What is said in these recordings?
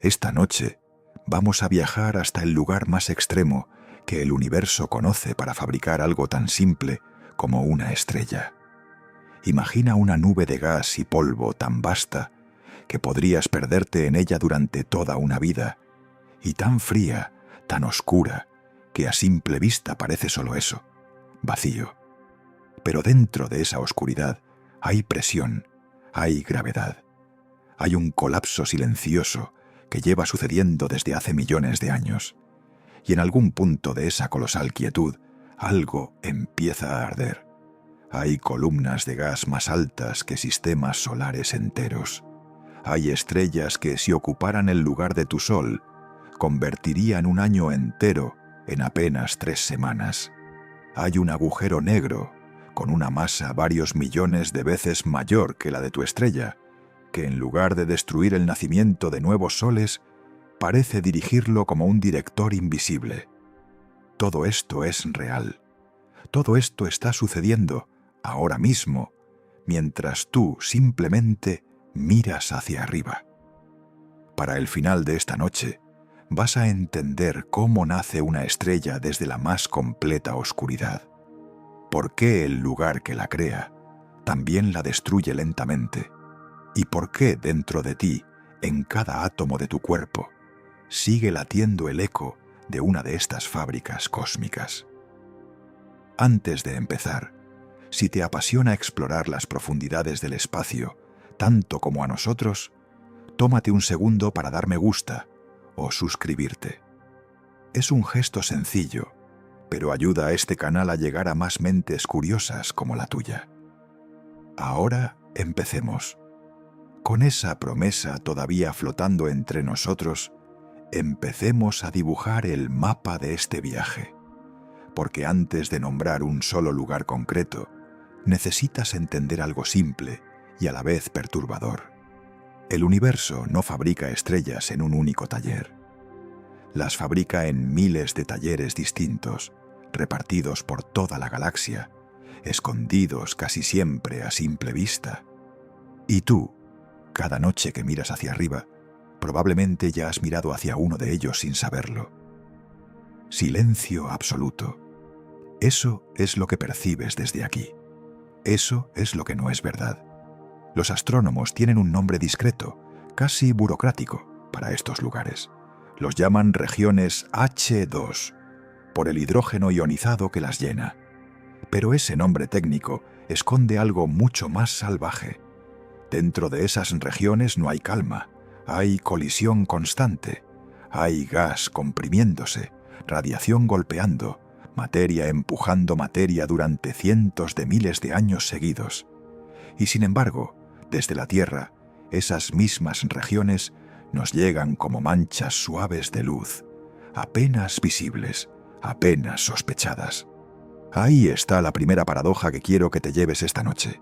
Esta noche vamos a viajar hasta el lugar más extremo que el universo conoce para fabricar algo tan simple como una estrella. Imagina una nube de gas y polvo tan vasta que podrías perderte en ella durante toda una vida, y tan fría, tan oscura, que a simple vista parece solo eso, vacío. Pero dentro de esa oscuridad hay presión, hay gravedad, hay un colapso silencioso que lleva sucediendo desde hace millones de años, y en algún punto de esa colosal quietud algo empieza a arder. Hay columnas de gas más altas que sistemas solares enteros. Hay estrellas que, si ocuparan el lugar de tu Sol, convertirían un año entero en apenas 3 semanas. Hay un agujero negro con una masa varios millones de veces mayor que la de tu estrella, que en lugar de destruir el nacimiento de nuevos soles, parece dirigirlo como un director invisible. Todo esto es real. Todo esto está sucediendo ahora mismo, mientras tú simplemente miras hacia arriba. Para el final de esta noche, vas a entender cómo nace una estrella desde la más completa oscuridad. ¿Por qué el lugar que la crea también la destruye lentamente? ¿Y por qué dentro de ti, en cada átomo de tu cuerpo, sigue latiendo el eco de una de estas fábricas cósmicas? Antes de empezar, si te apasiona explorar las profundidades del espacio, tanto como a nosotros, tómate un segundo para dar me gusta o suscribirte. Es un gesto sencillo, pero ayuda a este canal a llegar a más mentes curiosas como la tuya. Ahora empecemos. Con esa promesa todavía flotando entre nosotros, empecemos a dibujar el mapa de este viaje, porque antes de nombrar un solo lugar concreto, necesitas entender algo simple y a la vez perturbador. El universo no fabrica estrellas en un único taller. Las fabrica en miles de talleres distintos, repartidos por toda la galaxia, escondidos casi siempre a simple vista. Y tú, cada noche que miras hacia arriba, probablemente ya has mirado hacia uno de ellos sin saberlo. Silencio absoluto. Eso es lo que percibes desde aquí. Eso es lo que no es verdad. Los astrónomos tienen un nombre discreto, casi burocrático, para estos lugares. Los llaman regiones H2, por el hidrógeno ionizado que las llena. Pero ese nombre técnico esconde algo mucho más salvaje. Dentro de esas regiones no hay calma, hay colisión constante, hay gas comprimiéndose, radiación golpeando, materia empujando materia durante cientos de miles de años seguidos. Y sin embargo, desde la Tierra, esas mismas regiones nos llegan como manchas suaves de luz, apenas visibles, apenas sospechadas. Ahí está la primera paradoja que quiero que te lleves esta noche.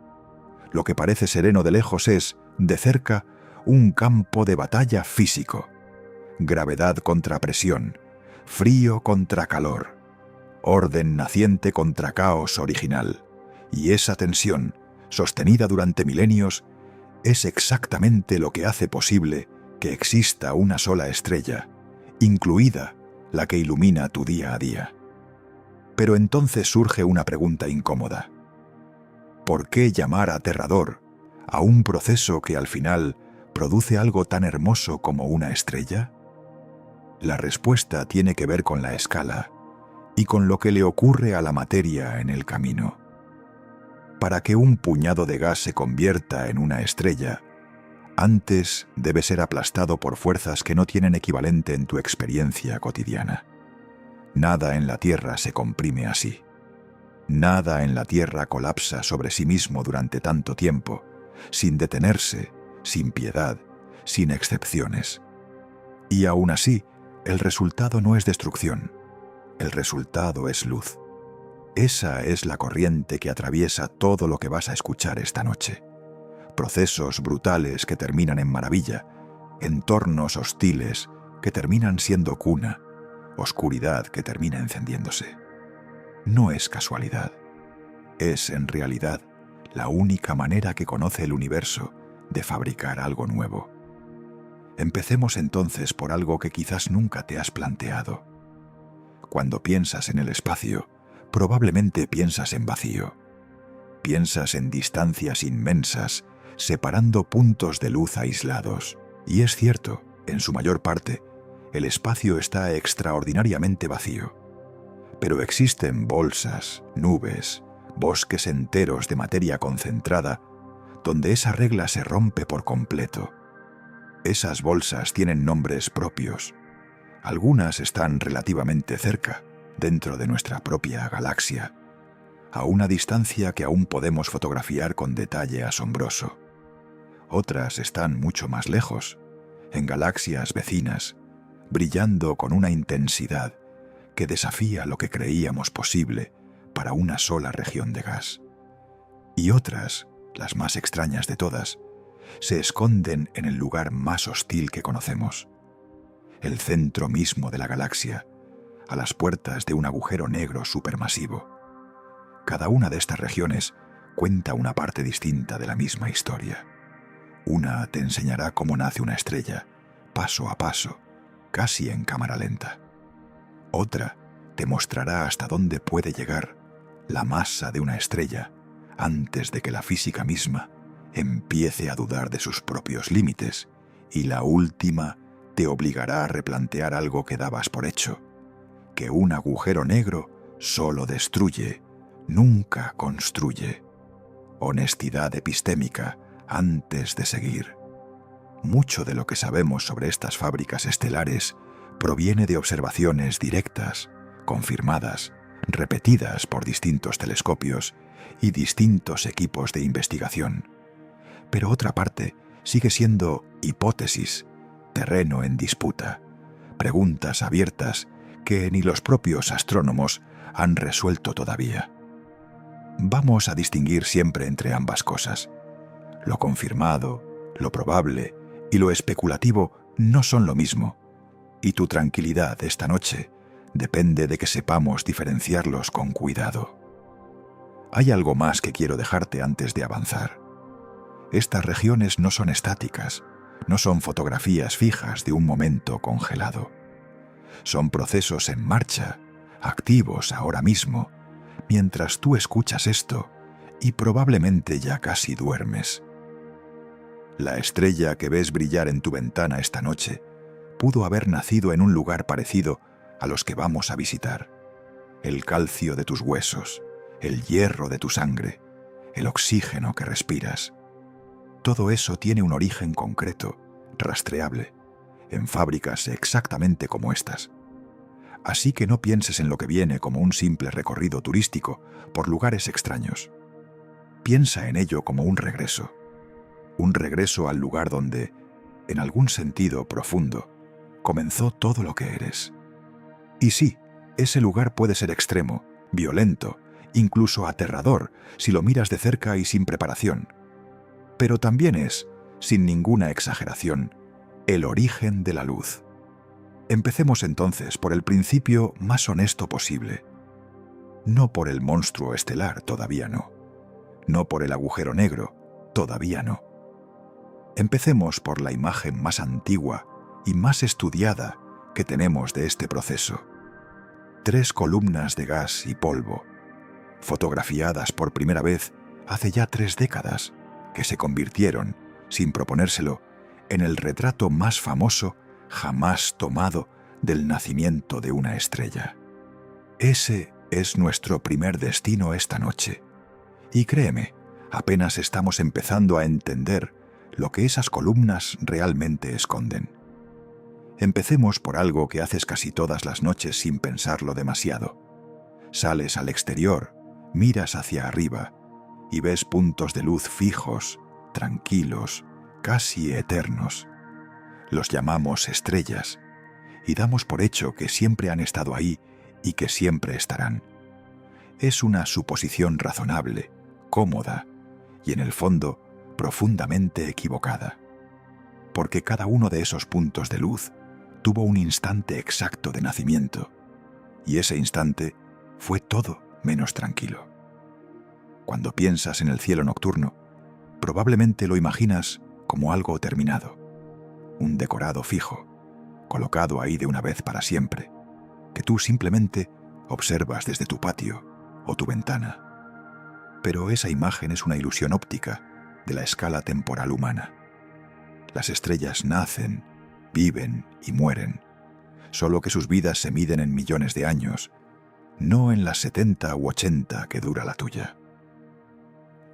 Lo que parece sereno de lejos es, de cerca, un campo de batalla físico. Gravedad contra presión, frío contra calor, orden naciente contra caos original. Y esa tensión, sostenida durante milenios, es exactamente lo que hace posible que exista una sola estrella, incluida la que ilumina tu día a día. Pero entonces surge una pregunta incómoda. ¿Por qué llamar aterrador a un proceso que al final produce algo tan hermoso como una estrella? La respuesta tiene que ver con la escala y con lo que le ocurre a la materia en el camino. Para que un puñado de gas se convierta en una estrella, antes debe ser aplastado por fuerzas que no tienen equivalente en tu experiencia cotidiana. Nada en la Tierra se comprime así. Nada en la Tierra colapsa sobre sí mismo durante tanto tiempo, sin detenerse, sin piedad, sin excepciones. Y aún así, el resultado no es destrucción. El resultado es luz. Esa es la corriente que atraviesa todo lo que vas a escuchar esta noche. Procesos brutales que terminan en maravilla, entornos hostiles que terminan siendo cuna, oscuridad que termina encendiéndose. No es casualidad. Es, en realidad, la única manera que conoce el universo de fabricar algo nuevo. Empecemos entonces por algo que quizás nunca te has planteado. Cuando piensas en el espacio, probablemente piensas en vacío. Piensas en distancias inmensas, separando puntos de luz aislados. Y es cierto, en su mayor parte, el espacio está extraordinariamente vacío. Pero existen bolsas, nubes, bosques enteros de materia concentrada, donde esa regla se rompe por completo. Esas bolsas tienen nombres propios. Algunas están relativamente cerca, dentro de nuestra propia galaxia, a una distancia que aún podemos fotografiar con detalle asombroso. Otras están mucho más lejos, en galaxias vecinas, brillando con una intensidad que desafía lo que creíamos posible para una sola región de gas. Y otras, las más extrañas de todas, se esconden en el lugar más hostil que conocemos, el centro mismo de la galaxia, a las puertas de un agujero negro supermasivo. Cada una de estas regiones cuenta una parte distinta de la misma historia. Una te enseñará cómo nace una estrella, paso a paso, casi en cámara lenta. Otra te mostrará hasta dónde puede llegar la masa de una estrella antes de que la física misma empiece a dudar de sus propios límites, y la última te obligará a replantear algo que dabas por hecho, que un agujero negro solo destruye, nunca construye. Honestidad epistémica antes de seguir. Mucho de lo que sabemos sobre estas fábricas estelares proviene de observaciones directas, confirmadas, repetidas por distintos telescopios y distintos equipos de investigación. Pero otra parte sigue siendo hipótesis, terreno en disputa, preguntas abiertas que ni los propios astrónomos han resuelto todavía. Vamos a distinguir siempre entre ambas cosas. Lo confirmado, lo probable y lo especulativo no son lo mismo, y tu tranquilidad esta noche depende de que sepamos diferenciarlos con cuidado. Hay algo más que quiero dejarte antes de avanzar. Estas regiones no son estáticas, no son fotografías fijas de un momento congelado. Son procesos en marcha, activos ahora mismo, mientras tú escuchas esto y probablemente ya casi duermes. La estrella que ves brillar en tu ventana esta noche pudo haber nacido en un lugar parecido a los que vamos a visitar. El calcio de tus huesos, el hierro de tu sangre, el oxígeno que respiras. Todo eso tiene un origen concreto, rastreable, en fábricas exactamente como estas. Así que no pienses en lo que viene como un simple recorrido turístico por lugares extraños. Piensa en ello como un regreso al lugar donde, en algún sentido profundo, comenzó todo lo que eres. Y sí, ese lugar puede ser extremo, violento, incluso aterrador si lo miras de cerca y sin preparación. Pero también es, sin ninguna exageración, el origen de la luz. Empecemos entonces por el principio más honesto posible. No por el monstruo estelar, todavía no. No por el agujero negro, todavía no. Empecemos por la imagen más antigua y más estudiada que tenemos de este proceso. 3 columnas de gas y polvo, fotografiadas por primera vez hace ya 3 décadas, que se convirtieron, sin proponérselo, en el retrato más famoso jamás tomado del nacimiento de una estrella. Ese es nuestro primer destino esta noche. Y créeme, apenas estamos empezando a entender lo que esas columnas realmente esconden. Empecemos por algo que haces casi todas las noches sin pensarlo demasiado. Sales al exterior, miras hacia arriba y ves puntos de luz fijos, tranquilos, casi eternos. Los llamamos estrellas y damos por hecho que siempre han estado ahí y que siempre estarán. Es una suposición razonable, cómoda y en el fondo profundamente equivocada, porque cada uno de esos puntos de luz tuvo un instante exacto de nacimiento, y ese instante fue todo menos tranquilo. Cuando piensas en el cielo nocturno, probablemente lo imaginas como algo terminado, un decorado fijo, colocado ahí de una vez para siempre, que tú simplemente observas desde tu patio o tu ventana. Pero esa imagen es una ilusión óptica de la escala temporal humana. Las estrellas nacen, viven y mueren, solo que sus vidas se miden en millones de años, no en las 70 u 80 que dura la tuya.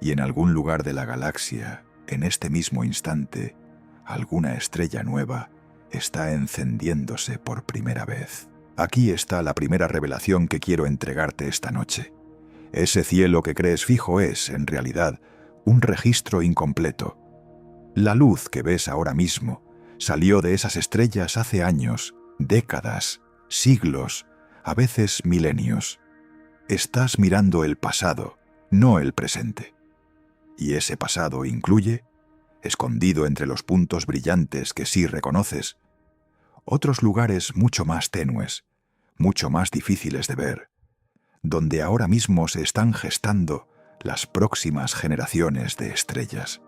Y en algún lugar de la galaxia, en este mismo instante, alguna estrella nueva está encendiéndose por primera vez. Aquí está la primera revelación que quiero entregarte esta noche. Ese cielo que crees fijo es, en realidad, un registro incompleto. La luz que ves ahora mismo salió de esas estrellas hace años, décadas, siglos, a veces milenios. Estás mirando el pasado, no el presente. Y ese pasado incluye, escondido entre los puntos brillantes que sí reconoces, otros lugares mucho más tenues, mucho más difíciles de ver, donde ahora mismo se están gestando las próximas generaciones de estrellas.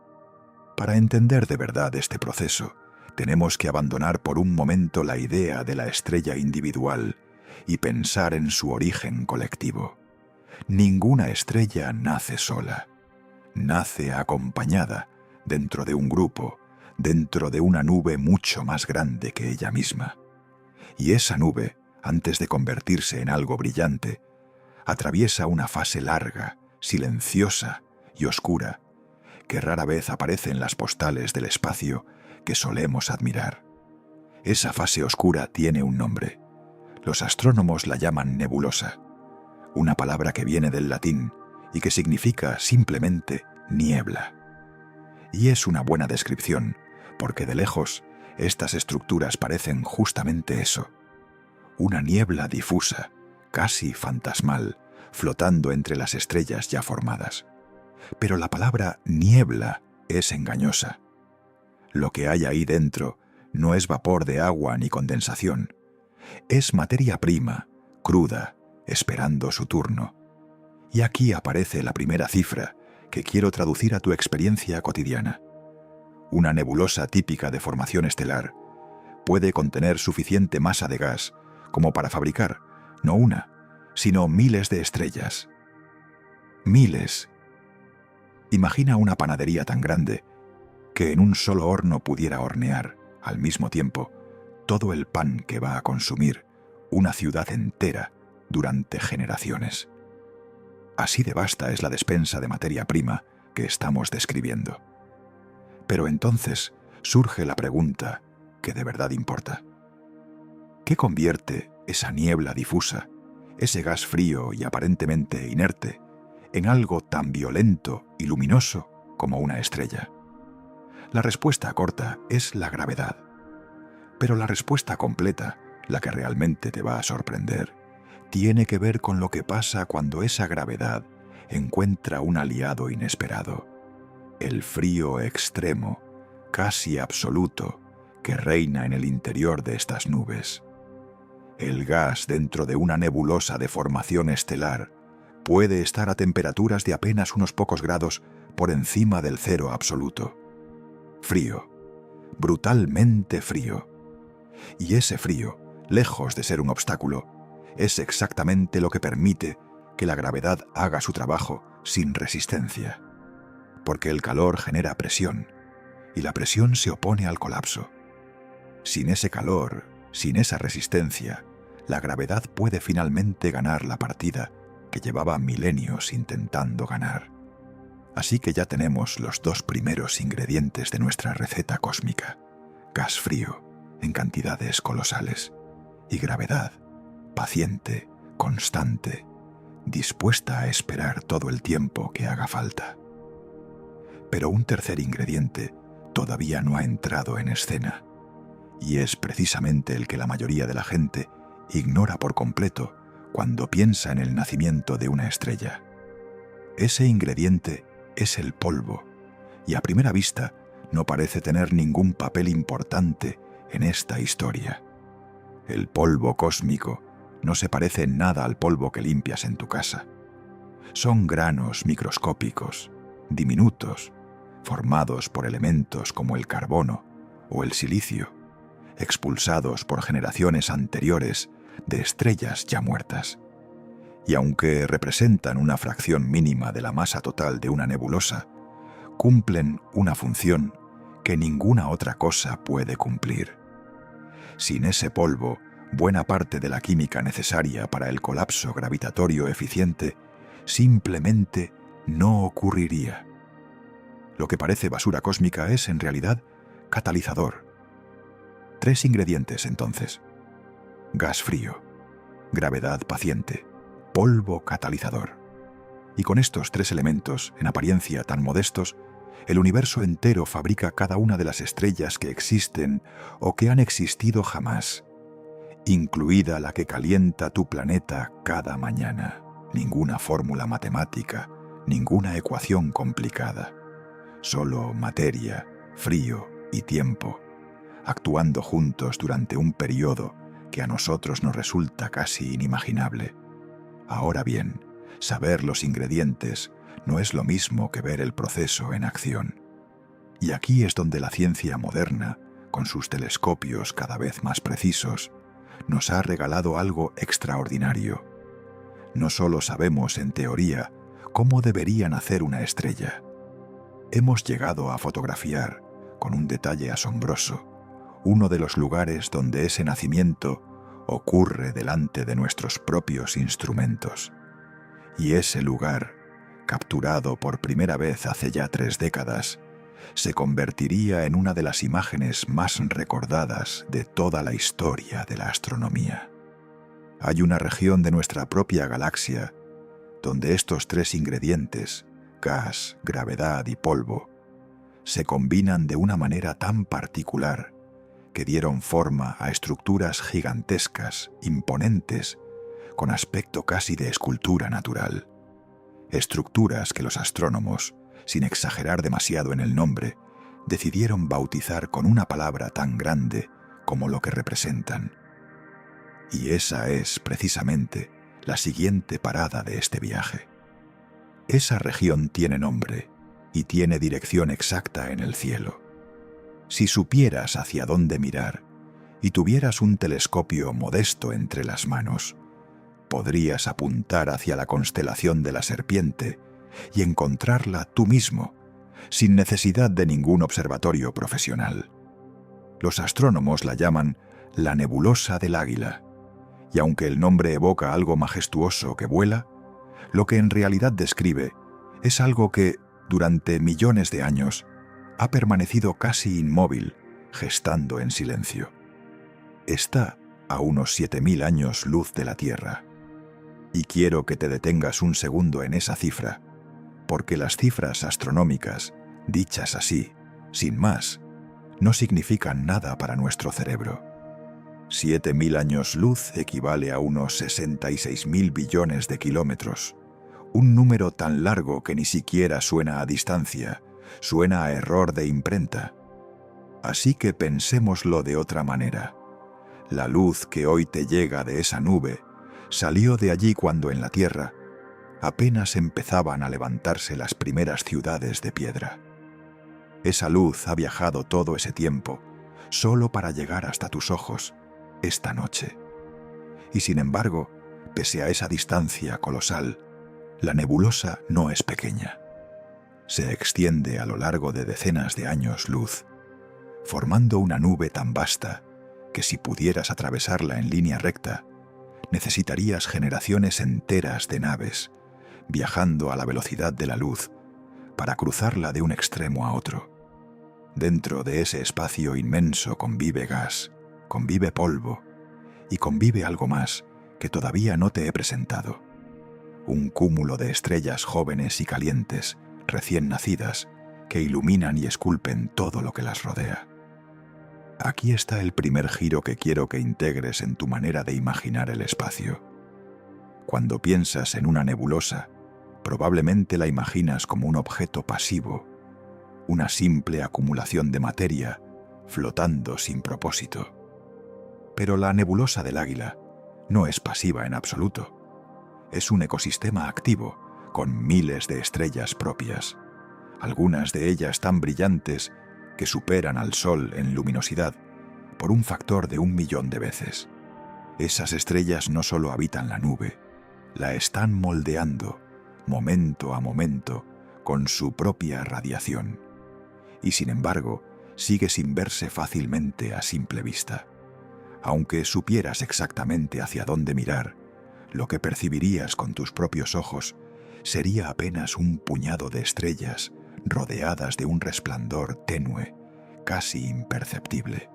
Para entender de verdad este proceso, tenemos que abandonar por un momento la idea de la estrella individual y pensar en su origen colectivo. Ninguna estrella nace sola. Nace acompañada, dentro de un grupo, dentro de una nube mucho más grande que ella misma. Y esa nube, antes de convertirse en algo brillante, atraviesa una fase larga, silenciosa y oscura, que rara vez aparece en las postales del espacio que solemos admirar. Esa fase oscura tiene un nombre. Los astrónomos la llaman nebulosa, una palabra que viene del latín y que significa simplemente niebla. Y es una buena descripción, porque de lejos estas estructuras parecen justamente eso, una niebla difusa, casi fantasmal, flotando entre las estrellas ya formadas. Pero la palabra niebla es engañosa. Lo que hay ahí dentro no es vapor de agua ni condensación. Es materia prima, cruda, esperando su turno. Y aquí aparece la primera cifra que quiero traducir a tu experiencia cotidiana. Una nebulosa típica de formación estelar puede contener suficiente masa de gas como para fabricar, no una, sino miles de estrellas. Miles. Imagina una panadería tan grande que en un solo horno pudiera hornear, al mismo tiempo, todo el pan que va a consumir una ciudad entera durante generaciones. Así de vasta es la despensa de materia prima que estamos describiendo. Pero entonces surge la pregunta que de verdad importa. ¿Qué convierte esa niebla difusa, ese gas frío y aparentemente inerte, en algo tan violento y luminoso como una estrella? La respuesta corta es la gravedad. Pero la respuesta completa, la que realmente te va a sorprender, tiene que ver con lo que pasa cuando esa gravedad encuentra un aliado inesperado, el frío extremo, casi absoluto, que reina en el interior de estas nubes. El gas dentro de una nebulosa de formación estelar puede estar a temperaturas de apenas unos pocos grados por encima del cero absoluto. Frío, brutalmente frío. Y ese frío, lejos de ser un obstáculo, es exactamente lo que permite que la gravedad haga su trabajo sin resistencia. Porque el calor genera presión, y la presión se opone al colapso. Sin ese calor, sin esa resistencia, la gravedad puede finalmente ganar la partida que llevaba milenios intentando ganar. Así que ya tenemos los dos primeros ingredientes de nuestra receta cósmica: gas frío, en cantidades colosales, y gravedad, paciente, constante, dispuesta a esperar todo el tiempo que haga falta. Pero un tercer ingrediente todavía no ha entrado en escena, y es precisamente el que la mayoría de la gente ignora por completo cuando piensa en el nacimiento de una estrella. Ese ingrediente es el polvo, y a primera vista no parece tener ningún papel importante en esta historia. El polvo cósmico no se parece en nada al polvo que limpias en tu casa. Son granos microscópicos, diminutos, formados por elementos como el carbono o el silicio, expulsados por generaciones anteriores de estrellas ya muertas. Y aunque representan una fracción mínima de la masa total de una nebulosa, cumplen una función que ninguna otra cosa puede cumplir. Sin ese polvo, buena parte de la química necesaria para el colapso gravitatorio eficiente simplemente no ocurriría. Lo que parece basura cósmica es, en realidad, catalizador. 3 ingredientes, entonces: gas frío, gravedad paciente, polvo catalizador. Y con estos 3 elementos, en apariencia tan modestos, el universo entero fabrica cada una de las estrellas que existen o que han existido jamás, incluida la que calienta tu planeta cada mañana. Ninguna fórmula matemática, ninguna ecuación complicada. Solo materia, frío y tiempo, actuando juntos durante un periodo que a nosotros nos resulta casi inimaginable. Ahora bien, saber los ingredientes no es lo mismo que ver el proceso en acción. Y aquí es donde la ciencia moderna, con sus telescopios cada vez más precisos, nos ha regalado algo extraordinario. No solo sabemos, en teoría, cómo debería nacer una estrella. Hemos llegado a fotografiar, con un detalle asombroso, uno de los lugares donde ese nacimiento ocurre delante de nuestros propios instrumentos. Y ese lugar, capturado por primera vez hace ya 3 décadas, se convertiría en una de las imágenes más recordadas de toda la historia de la astronomía. Hay una región de nuestra propia galaxia donde estos 3 ingredientes, gas, gravedad y polvo, se combinan de una manera tan particular que dieron forma a estructuras gigantescas, imponentes, con aspecto casi de escultura natural. Estructuras que los astrónomos, sin exagerar demasiado en el nombre, decidieron bautizar con una palabra tan grande como lo que representan. Y esa es, precisamente, la siguiente parada de este viaje. Esa región tiene nombre y tiene dirección exacta en el cielo. Si supieras hacia dónde mirar y tuvieras un telescopio modesto entre las manos, podrías apuntar hacia la constelación de la Serpiente y encontrarla tú mismo, sin necesidad de ningún observatorio profesional. Los astrónomos la llaman la nebulosa del Águila, y aunque el nombre evoca algo majestuoso que vuela, lo que en realidad describe es algo que, durante millones de años, ha permanecido casi inmóvil, gestando en silencio. Está a unos 7.000 años luz de la Tierra. Y quiero que te detengas un segundo en esa cifra, porque las cifras astronómicas, dichas así, sin más, no significan nada para nuestro cerebro. 7.000 años luz equivale a unos 66.000 billones de kilómetros, un número tan largo que ni siquiera suena a distancia, suena a error de imprenta. Así que pensémoslo de otra manera. La luz que hoy te llega de esa nube salió de allí cuando en la Tierra apenas empezaban a levantarse las primeras ciudades de piedra. Esa luz ha viajado todo ese tiempo, solo para llegar hasta tus ojos, esta noche. Y sin embargo, pese a esa distancia colosal, la nebulosa no es pequeña. Se extiende a lo largo de decenas de años luz, formando una nube tan vasta que si pudieras atravesarla en línea recta, necesitarías generaciones enteras de naves, viajando a la velocidad de la luz, para cruzarla de un extremo a otro. Dentro de ese espacio inmenso convive gas, convive polvo y convive algo más que todavía no te he presentado. Un cúmulo de estrellas jóvenes y calientes, recién nacidas, que iluminan y esculpen todo lo que las rodea. Aquí está el primer giro que quiero que integres en tu manera de imaginar el espacio. Cuando piensas en una nebulosa, probablemente la imaginas como un objeto pasivo, una simple acumulación de materia flotando sin propósito. Pero la nebulosa del Águila no es pasiva en absoluto. Es un ecosistema activo, con miles de estrellas propias, algunas de ellas tan brillantes que superan al Sol en luminosidad por un factor de 1.000.000 de veces. Esas estrellas no solo habitan la nube, la están moldeando, momento a momento, con su propia radiación. Y sin embargo, sigue sin verse fácilmente a simple vista. Aunque supieras exactamente hacia dónde mirar, lo que percibirías con tus propios ojos sería apenas un puñado de estrellas rodeadas de un resplandor tenue, casi imperceptible.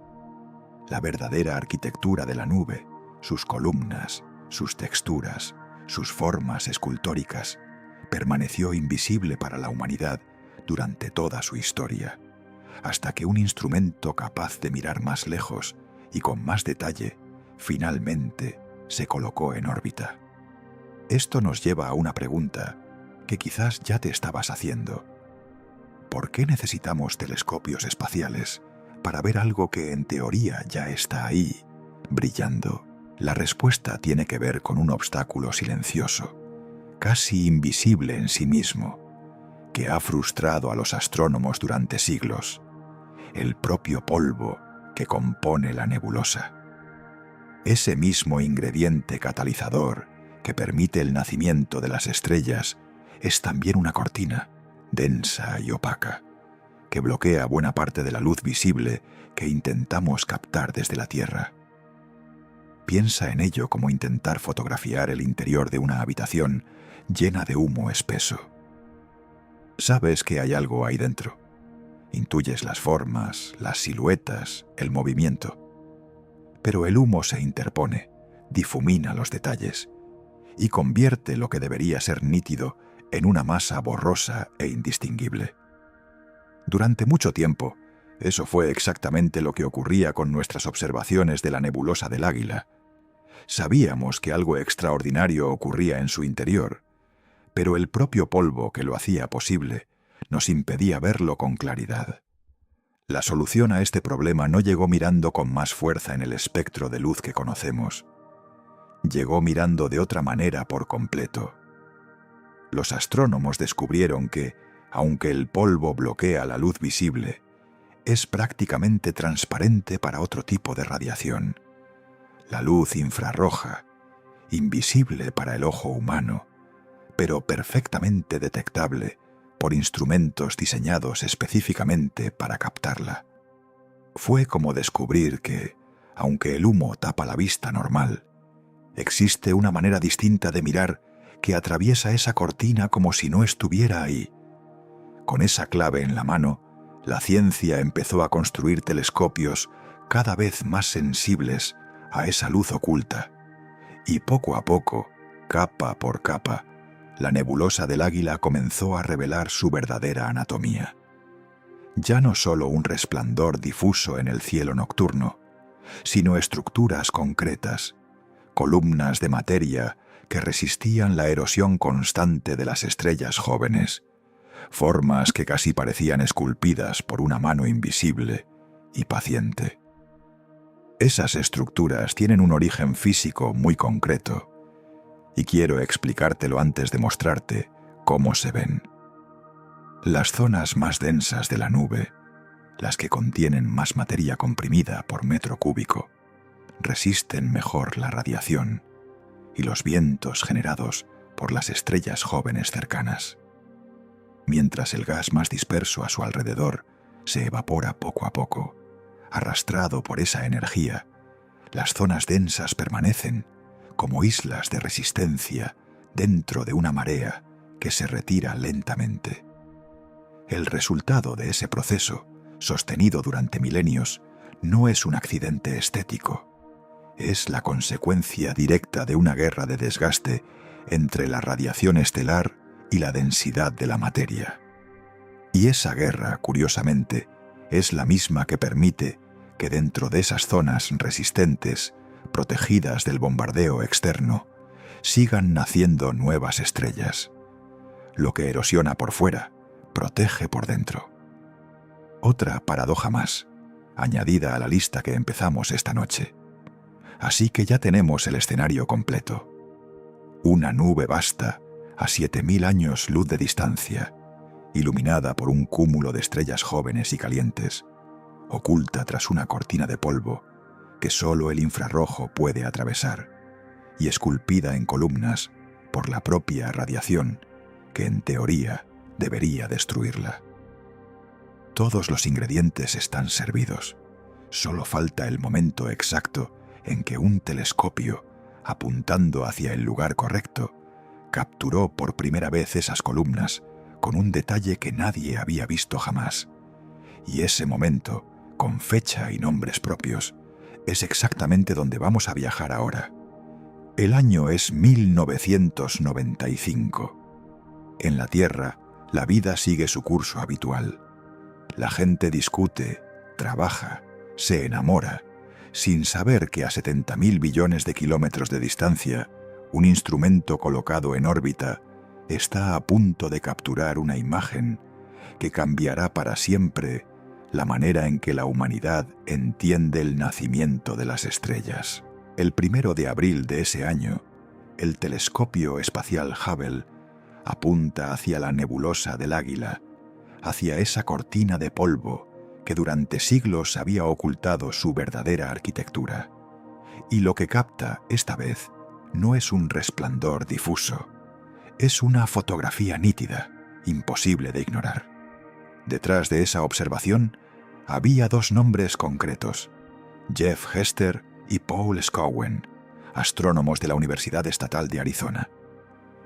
La verdadera arquitectura de la nube, sus columnas, sus texturas, sus formas escultóricas, permaneció invisible para la humanidad durante toda su historia, hasta que un instrumento capaz de mirar más lejos y con más detalle, finalmente se colocó en órbita. Esto nos lleva a una pregunta que quizás ya te estabas haciendo. ¿Por qué necesitamos telescopios espaciales para ver algo que en teoría ya está ahí, brillando? La respuesta tiene que ver con un obstáculo silencioso, casi invisible en sí mismo, que ha frustrado a los astrónomos durante siglos: el propio polvo que compone la nebulosa. Ese mismo ingrediente catalizador que permite el nacimiento de las estrellas es también una cortina, densa y opaca, que bloquea buena parte de la luz visible que intentamos captar desde la Tierra. Piensa en ello como intentar fotografiar el interior de una habitación llena de humo espeso. Sabes que hay algo ahí dentro. Intuyes las formas, las siluetas, el movimiento. Pero el humo se interpone, difumina los detalles y convierte lo que debería ser nítido en una masa borrosa e indistinguible. Durante mucho tiempo, eso fue exactamente lo que ocurría con nuestras observaciones de la nebulosa del Águila. Sabíamos que algo extraordinario ocurría en su interior, pero el propio polvo que lo hacía posible nos impedía verlo con claridad. La solución a este problema no llegó mirando con más fuerza en el espectro de luz que conocemos. Llegó mirando de otra manera por completo. Los astrónomos descubrieron que, aunque el polvo bloquea la luz visible, es prácticamente transparente para otro tipo de radiación. La luz infrarroja, invisible para el ojo humano, pero perfectamente detectable por instrumentos diseñados específicamente para captarla. Fue como descubrir que, aunque el humo tapa la vista normal, existe una manera distinta de mirar que atraviesa esa cortina como si no estuviera ahí. Con esa clave en la mano, la ciencia empezó a construir telescopios cada vez más sensibles a esa luz oculta, y poco a poco, capa por capa, la nebulosa del Águila comenzó a revelar su verdadera anatomía. Ya no solo un resplandor difuso en el cielo nocturno, sino estructuras concretas, columnas de materia que resistían la erosión constante de las estrellas jóvenes, formas que casi parecían esculpidas por una mano invisible y paciente. Esas estructuras tienen un origen físico muy concreto, y quiero explicártelo antes de mostrarte cómo se ven. Las zonas más densas de la nube, las que contienen más materia comprimida por metro cúbico, resisten mejor la radiación y los vientos generados por las estrellas jóvenes cercanas. Mientras el gas más disperso a su alrededor se evapora poco a poco, arrastrado por esa energía, las zonas densas permanecen como islas de resistencia dentro de una marea que se retira lentamente. El resultado de ese proceso, sostenido durante milenios, no es un accidente estético. Es la consecuencia directa de una guerra de desgaste entre la radiación estelar y la densidad de la materia. Y esa guerra, curiosamente, es la misma que permite que dentro de esas zonas resistentes, protegidas del bombardeo externo, sigan naciendo nuevas estrellas. Lo que erosiona por fuera, protege por dentro. Otra paradoja más, añadida a la lista que empezamos esta noche. Así que ya tenemos el escenario completo. Una nube vasta, a 7.000 años luz de distancia, iluminada por un cúmulo de estrellas jóvenes y calientes, oculta tras una cortina de polvo que solo el infrarrojo puede atravesar, y esculpida en columnas por la propia radiación que en teoría debería destruirla. Todos los ingredientes están servidos. Solo falta el momento exacto en que un telescopio, apuntando hacia el lugar correcto, capturó por primera vez esas columnas con un detalle que nadie había visto jamás. Y ese momento, con fecha y nombres propios, es exactamente donde vamos a viajar ahora. El año es 1995. En la Tierra, la vida sigue su curso habitual. La gente discute, trabaja, se enamora, sin saber que a 70.000 billones de kilómetros de distancia, un instrumento colocado en órbita está a punto de capturar una imagen que cambiará para siempre la manera en que la humanidad entiende el nacimiento de las estrellas. El 1 de abril de ese año, el telescopio espacial Hubble apunta hacia la nebulosa del Águila, hacia esa cortina de polvo que durante siglos había ocultado su verdadera arquitectura. Y lo que capta esta vez no es un resplandor difuso, es una fotografía nítida, imposible de ignorar. Detrás de esa observación había dos nombres concretos: Jeff Hester y Paul Scowen, astrónomos de la Universidad Estatal de Arizona.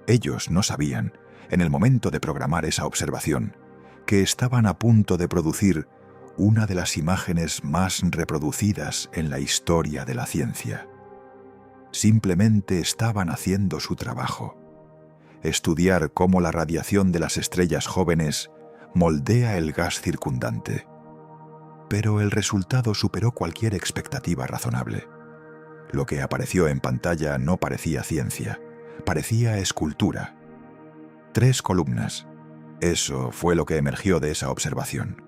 Ellos no sabían, en el momento de programar esa observación, que estaban a punto de producir una de las imágenes más reproducidas en la historia de la ciencia. Simplemente estaban haciendo su trabajo: estudiar cómo la radiación de las estrellas jóvenes moldea el gas circundante. Pero el resultado superó cualquier expectativa razonable. Lo que apareció en pantalla no parecía ciencia, parecía escultura. 3 columnas. Eso fue lo que emergió de esa observación.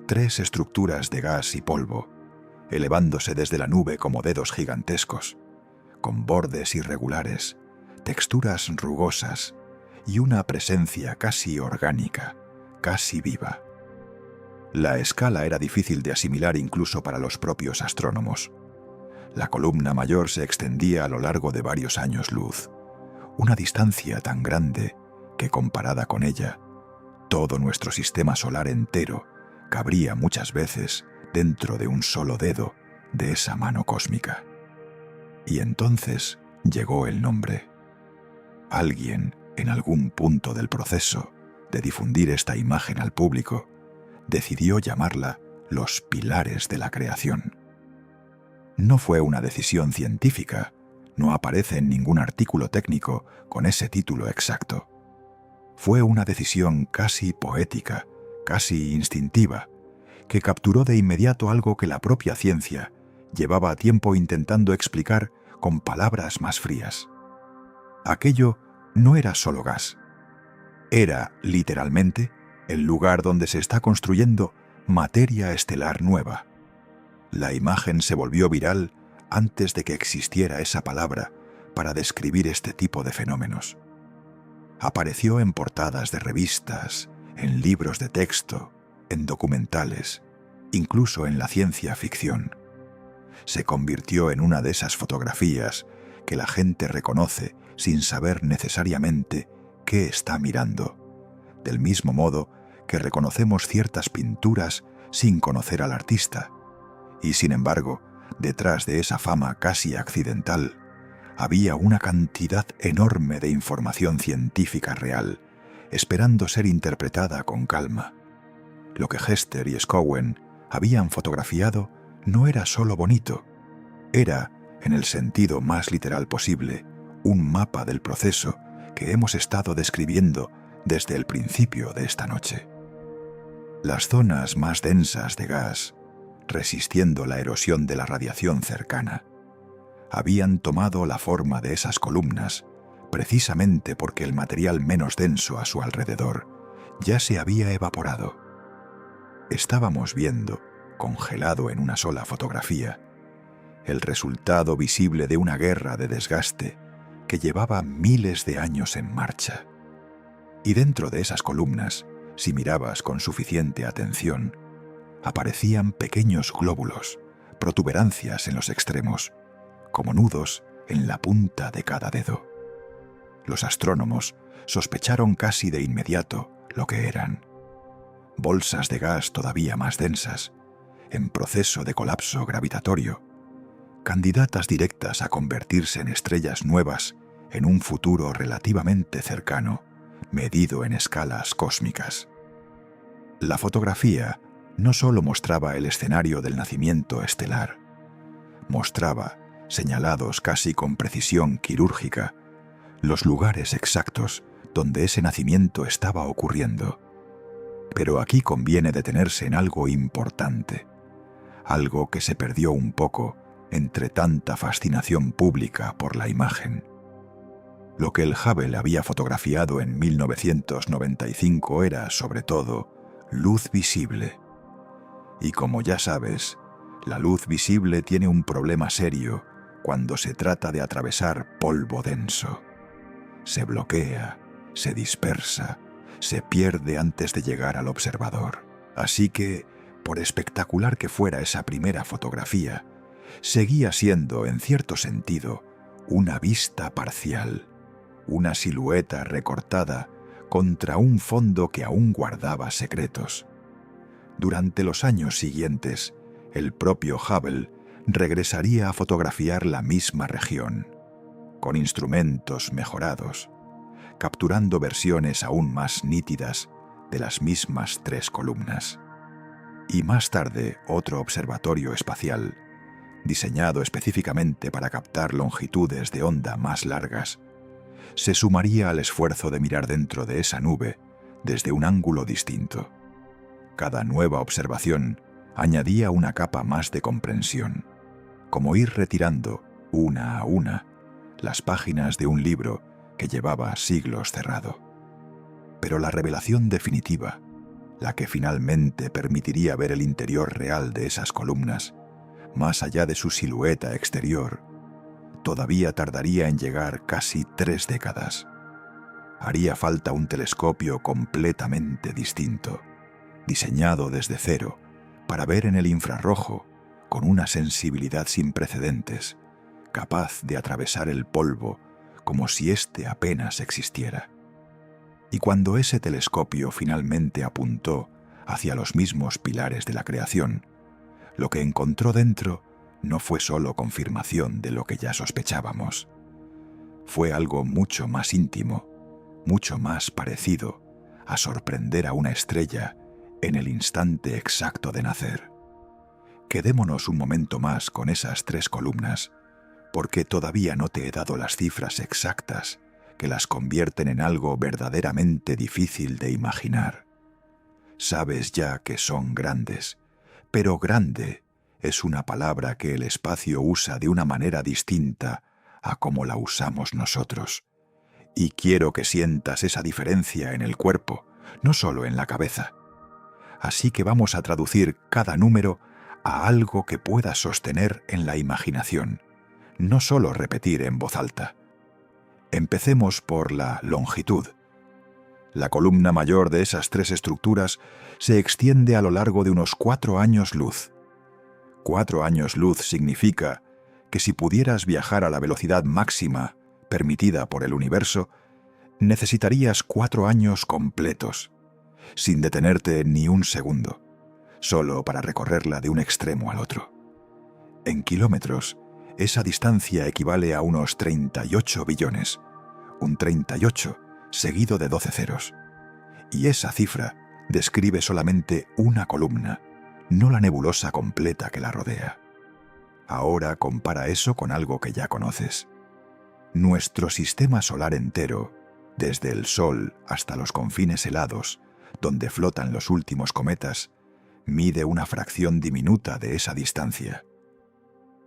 3 estructuras de gas y polvo, elevándose desde la nube como dedos gigantescos, con bordes irregulares, texturas rugosas y una presencia casi orgánica, casi viva. La escala era difícil de asimilar incluso para los propios astrónomos. La columna mayor se extendía a lo largo de varios años luz, una distancia tan grande que, comparada con ella, todo nuestro sistema solar entero cabría muchas veces dentro de un solo dedo de esa mano cósmica. Y entonces llegó el nombre. Alguien, en algún punto del proceso de difundir esta imagen al público, decidió llamarla los pilares de la creación. No fue una decisión científica, no aparece en ningún artículo técnico con ese título exacto. Fue una decisión casi poética, casi instintiva, que capturó de inmediato algo que la propia ciencia llevaba tiempo intentando explicar con palabras más frías. Aquello no era solo gas. Era, literalmente, el lugar donde se está construyendo materia estelar nueva. La imagen se volvió viral antes de que existiera esa palabra para describir este tipo de fenómenos. Apareció en portadas de revistas, en libros de texto, en documentales, incluso en la ciencia ficción. Se convirtió en una de esas fotografías que la gente reconoce sin saber necesariamente qué está mirando, del mismo modo que reconocemos ciertas pinturas sin conocer al artista. Y sin embargo, detrás de esa fama casi accidental, había una cantidad enorme de información científica real, esperando ser interpretada con calma. Lo que Hester y Scowen habían fotografiado no era solo bonito, era, en el sentido más literal posible, un mapa del proceso que hemos estado describiendo desde el principio de esta noche. Las zonas más densas de gas, resistiendo la erosión de la radiación cercana, habían tomado la forma de esas columnas precisamente porque el material menos denso a su alrededor ya se había evaporado. Estábamos viendo, congelado en una sola fotografía, el resultado visible de una guerra de desgaste que llevaba miles de años en marcha. Y dentro de esas columnas, si mirabas con suficiente atención, aparecían pequeños glóbulos, protuberancias en los extremos, como nudos en la punta de cada dedo. Los astrónomos sospecharon casi de inmediato lo que eran: bolsas de gas todavía más densas, en proceso de colapso gravitatorio, candidatas directas a convertirse en estrellas nuevas en un futuro relativamente cercano, medido en escalas cósmicas. La fotografía no solo mostraba el escenario del nacimiento estelar, mostraba, señalados casi con precisión quirúrgica, los lugares exactos donde ese nacimiento estaba ocurriendo. Pero aquí conviene detenerse en algo importante, algo que se perdió un poco entre tanta fascinación pública por la imagen. Lo que el Hubble había fotografiado en 1995 era, sobre todo, luz visible. Y como ya sabes, la luz visible tiene un problema serio cuando se trata de atravesar polvo denso. Se bloquea, se dispersa, se pierde antes de llegar al observador. Así que, por espectacular que fuera esa primera fotografía, seguía siendo, en cierto sentido, una vista parcial, una silueta recortada contra un fondo que aún guardaba secretos. Durante los años siguientes, el propio Hubble regresaría a fotografiar la misma región, con instrumentos mejorados, capturando versiones aún más nítidas de las mismas 3 columnas. Y más tarde, otro observatorio espacial, diseñado específicamente para captar longitudes de onda más largas, se sumaría al esfuerzo de mirar dentro de esa nube desde un ángulo distinto. Cada nueva observación añadía una capa más de comprensión, como ir retirando, una a una, las páginas de un libro que llevaba siglos cerrado. Pero la revelación definitiva, la que finalmente permitiría ver el interior real de esas columnas, más allá de su silueta exterior, todavía tardaría en llegar casi 3 décadas. Haría falta un telescopio completamente distinto, diseñado desde cero, para ver en el infrarrojo, con una sensibilidad sin precedentes, capaz de atravesar el polvo como si éste apenas existiera. Y cuando ese telescopio finalmente apuntó hacia los mismos pilares de la creación, lo que encontró dentro no fue solo confirmación de lo que ya sospechábamos. Fue algo mucho más íntimo, mucho más parecido a sorprender a una estrella en el instante exacto de nacer. Quedémonos un momento más con esas 3 columnas, porque todavía no te he dado las cifras exactas que las convierten en algo verdaderamente difícil de imaginar. Sabes ya que son grandes, pero grande es una palabra que el espacio usa de una manera distinta a como la usamos nosotros. Y quiero que sientas esa diferencia en el cuerpo, no solo en la cabeza. Así que vamos a traducir cada número a algo que puedas sostener en la imaginación, no solo repetir en voz alta. Empecemos por la longitud. La columna mayor de esas 3 estructuras se extiende a lo largo de unos 4 años luz. 4 años luz significa que si pudieras viajar a la velocidad máxima permitida por el universo, necesitarías 4 años completos, sin detenerte ni un segundo, solo para recorrerla de un extremo al otro. En kilómetros, esa distancia equivale a unos 38 billones, un 38 seguido de 12 ceros. Y esa cifra describe solamente una columna, no la nebulosa completa que la rodea. Ahora compara eso con algo que ya conoces. Nuestro sistema solar entero, desde el Sol hasta los confines helados, donde flotan los últimos cometas, mide una fracción diminuta de esa distancia.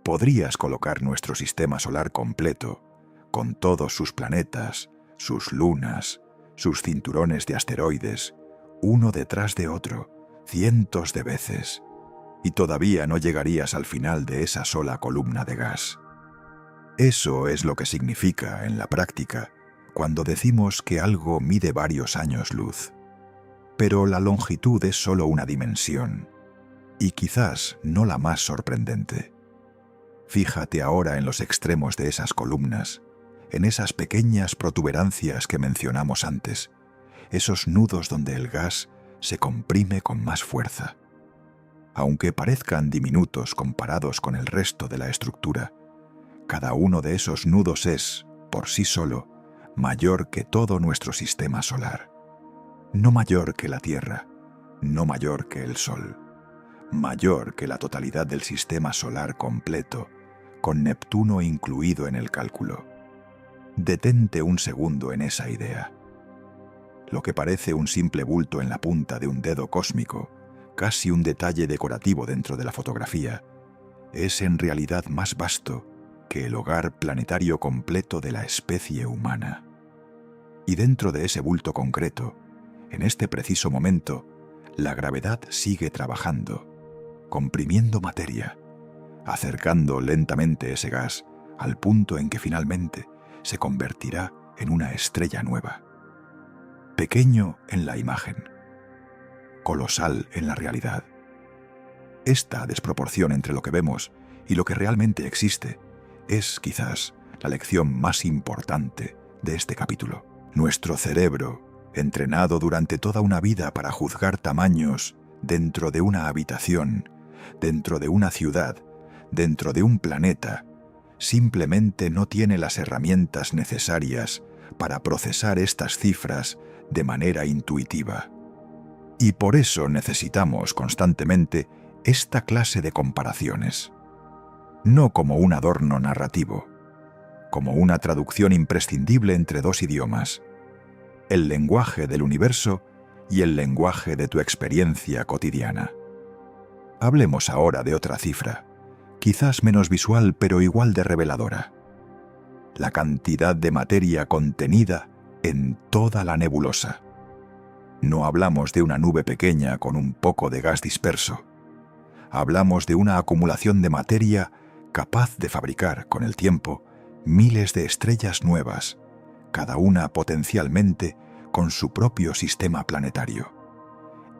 Podrías colocar nuestro sistema solar completo, con todos sus planetas, sus lunas, sus cinturones de asteroides, uno detrás de otro, cientos de veces, y todavía no llegarías al final de esa sola columna de gas. Eso es lo que significa, en la práctica, cuando decimos que algo mide varios años luz. Pero la longitud es solo una dimensión. Y quizás no la más sorprendente. Fíjate ahora en los extremos de esas columnas, en esas pequeñas protuberancias que mencionamos antes, esos nudos donde el gas se comprime con más fuerza. Aunque parezcan diminutos comparados con el resto de la estructura, cada uno de esos nudos es, por sí solo, mayor que todo nuestro sistema solar. No mayor que la Tierra, no mayor que el Sol, mayor que la totalidad del sistema solar completo, con Neptuno incluido en el cálculo. Detente un segundo en esa idea. Lo que parece un simple bulto en la punta de un dedo cósmico, casi un detalle decorativo dentro de la fotografía, es en realidad más vasto que el hogar planetario completo de la especie humana. Y dentro de ese bulto concreto, en este preciso momento, la gravedad sigue trabajando, comprimiendo materia, acercando lentamente ese gas al punto en que finalmente se convertirá en una estrella nueva. Pequeño en la imagen, colosal en la realidad. Esta desproporción entre lo que vemos y lo que realmente existe es, quizás, la lección más importante de este capítulo. Nuestro cerebro, entrenado durante toda una vida para juzgar tamaños dentro de una habitación, dentro de una ciudad, dentro de un planeta, simplemente no tiene las herramientas necesarias para procesar estas cifras de manera intuitiva. Y por eso necesitamos constantemente esta clase de comparaciones. No como un adorno narrativo, como una traducción imprescindible entre dos idiomas, el lenguaje del universo y el lenguaje de tu experiencia cotidiana. Hablemos ahora de otra cifra, quizás menos visual pero igual de reveladora. La cantidad de materia contenida en toda la nebulosa. No hablamos de una nube pequeña con un poco de gas disperso. Hablamos de una acumulación de materia capaz de fabricar, con el tiempo, miles de estrellas nuevas, cada una potencialmente con su propio sistema planetario.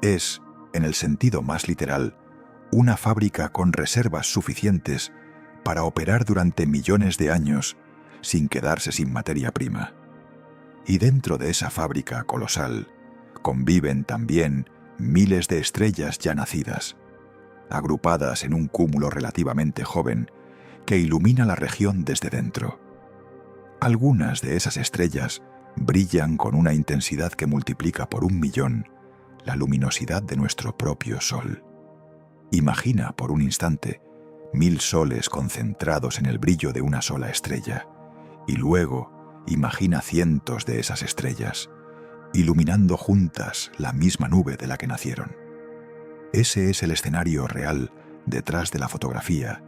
Es, en el sentido más literal, una fábrica con reservas suficientes para operar durante millones de años sin quedarse sin materia prima. Y dentro de esa fábrica colosal conviven también miles de estrellas ya nacidas, agrupadas en un cúmulo relativamente joven que ilumina la región desde dentro. Algunas de esas estrellas brillan con una intensidad que multiplica por 1.000.000 la luminosidad de nuestro propio Sol. Imagina por un instante 1.000 soles concentrados en el brillo de una sola estrella, y luego imagina cientos de esas estrellas, iluminando juntas la misma nube de la que nacieron. Ese es el escenario real detrás de la fotografía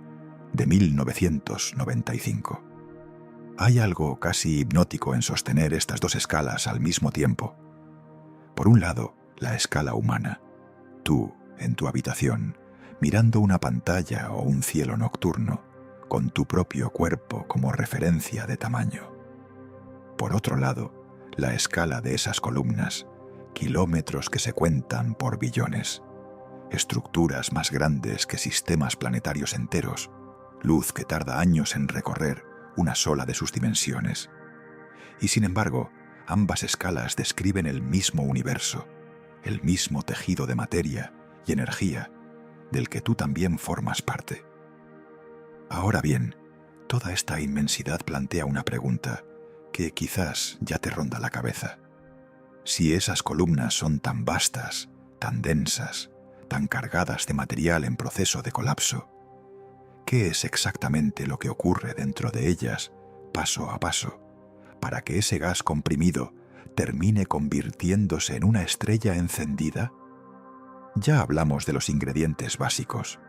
de 1995. Hay algo casi hipnótico en sostener estas dos escalas al mismo tiempo. Por un lado, la escala humana, tú en tu habitación, mirando una pantalla o un cielo nocturno, con tu propio cuerpo como referencia de tamaño. Por otro lado, la escala de esas columnas, kilómetros que se cuentan por billones, estructuras más grandes que sistemas planetarios enteros, luz que tarda años en recorrer una sola de sus dimensiones. Y sin embargo, ambas escalas describen el mismo universo, el mismo tejido de materia y energía del que tú también formas parte. Ahora bien, toda esta inmensidad plantea una pregunta que quizás ya te ronda la cabeza. Si esas columnas son tan vastas, tan densas, tan cargadas de material en proceso de colapso, ¿qué es exactamente lo que ocurre dentro de ellas, paso a paso, para que ese gas comprimido termine convirtiéndose en una estrella encendida? Ya hablamos de los ingredientes básicos: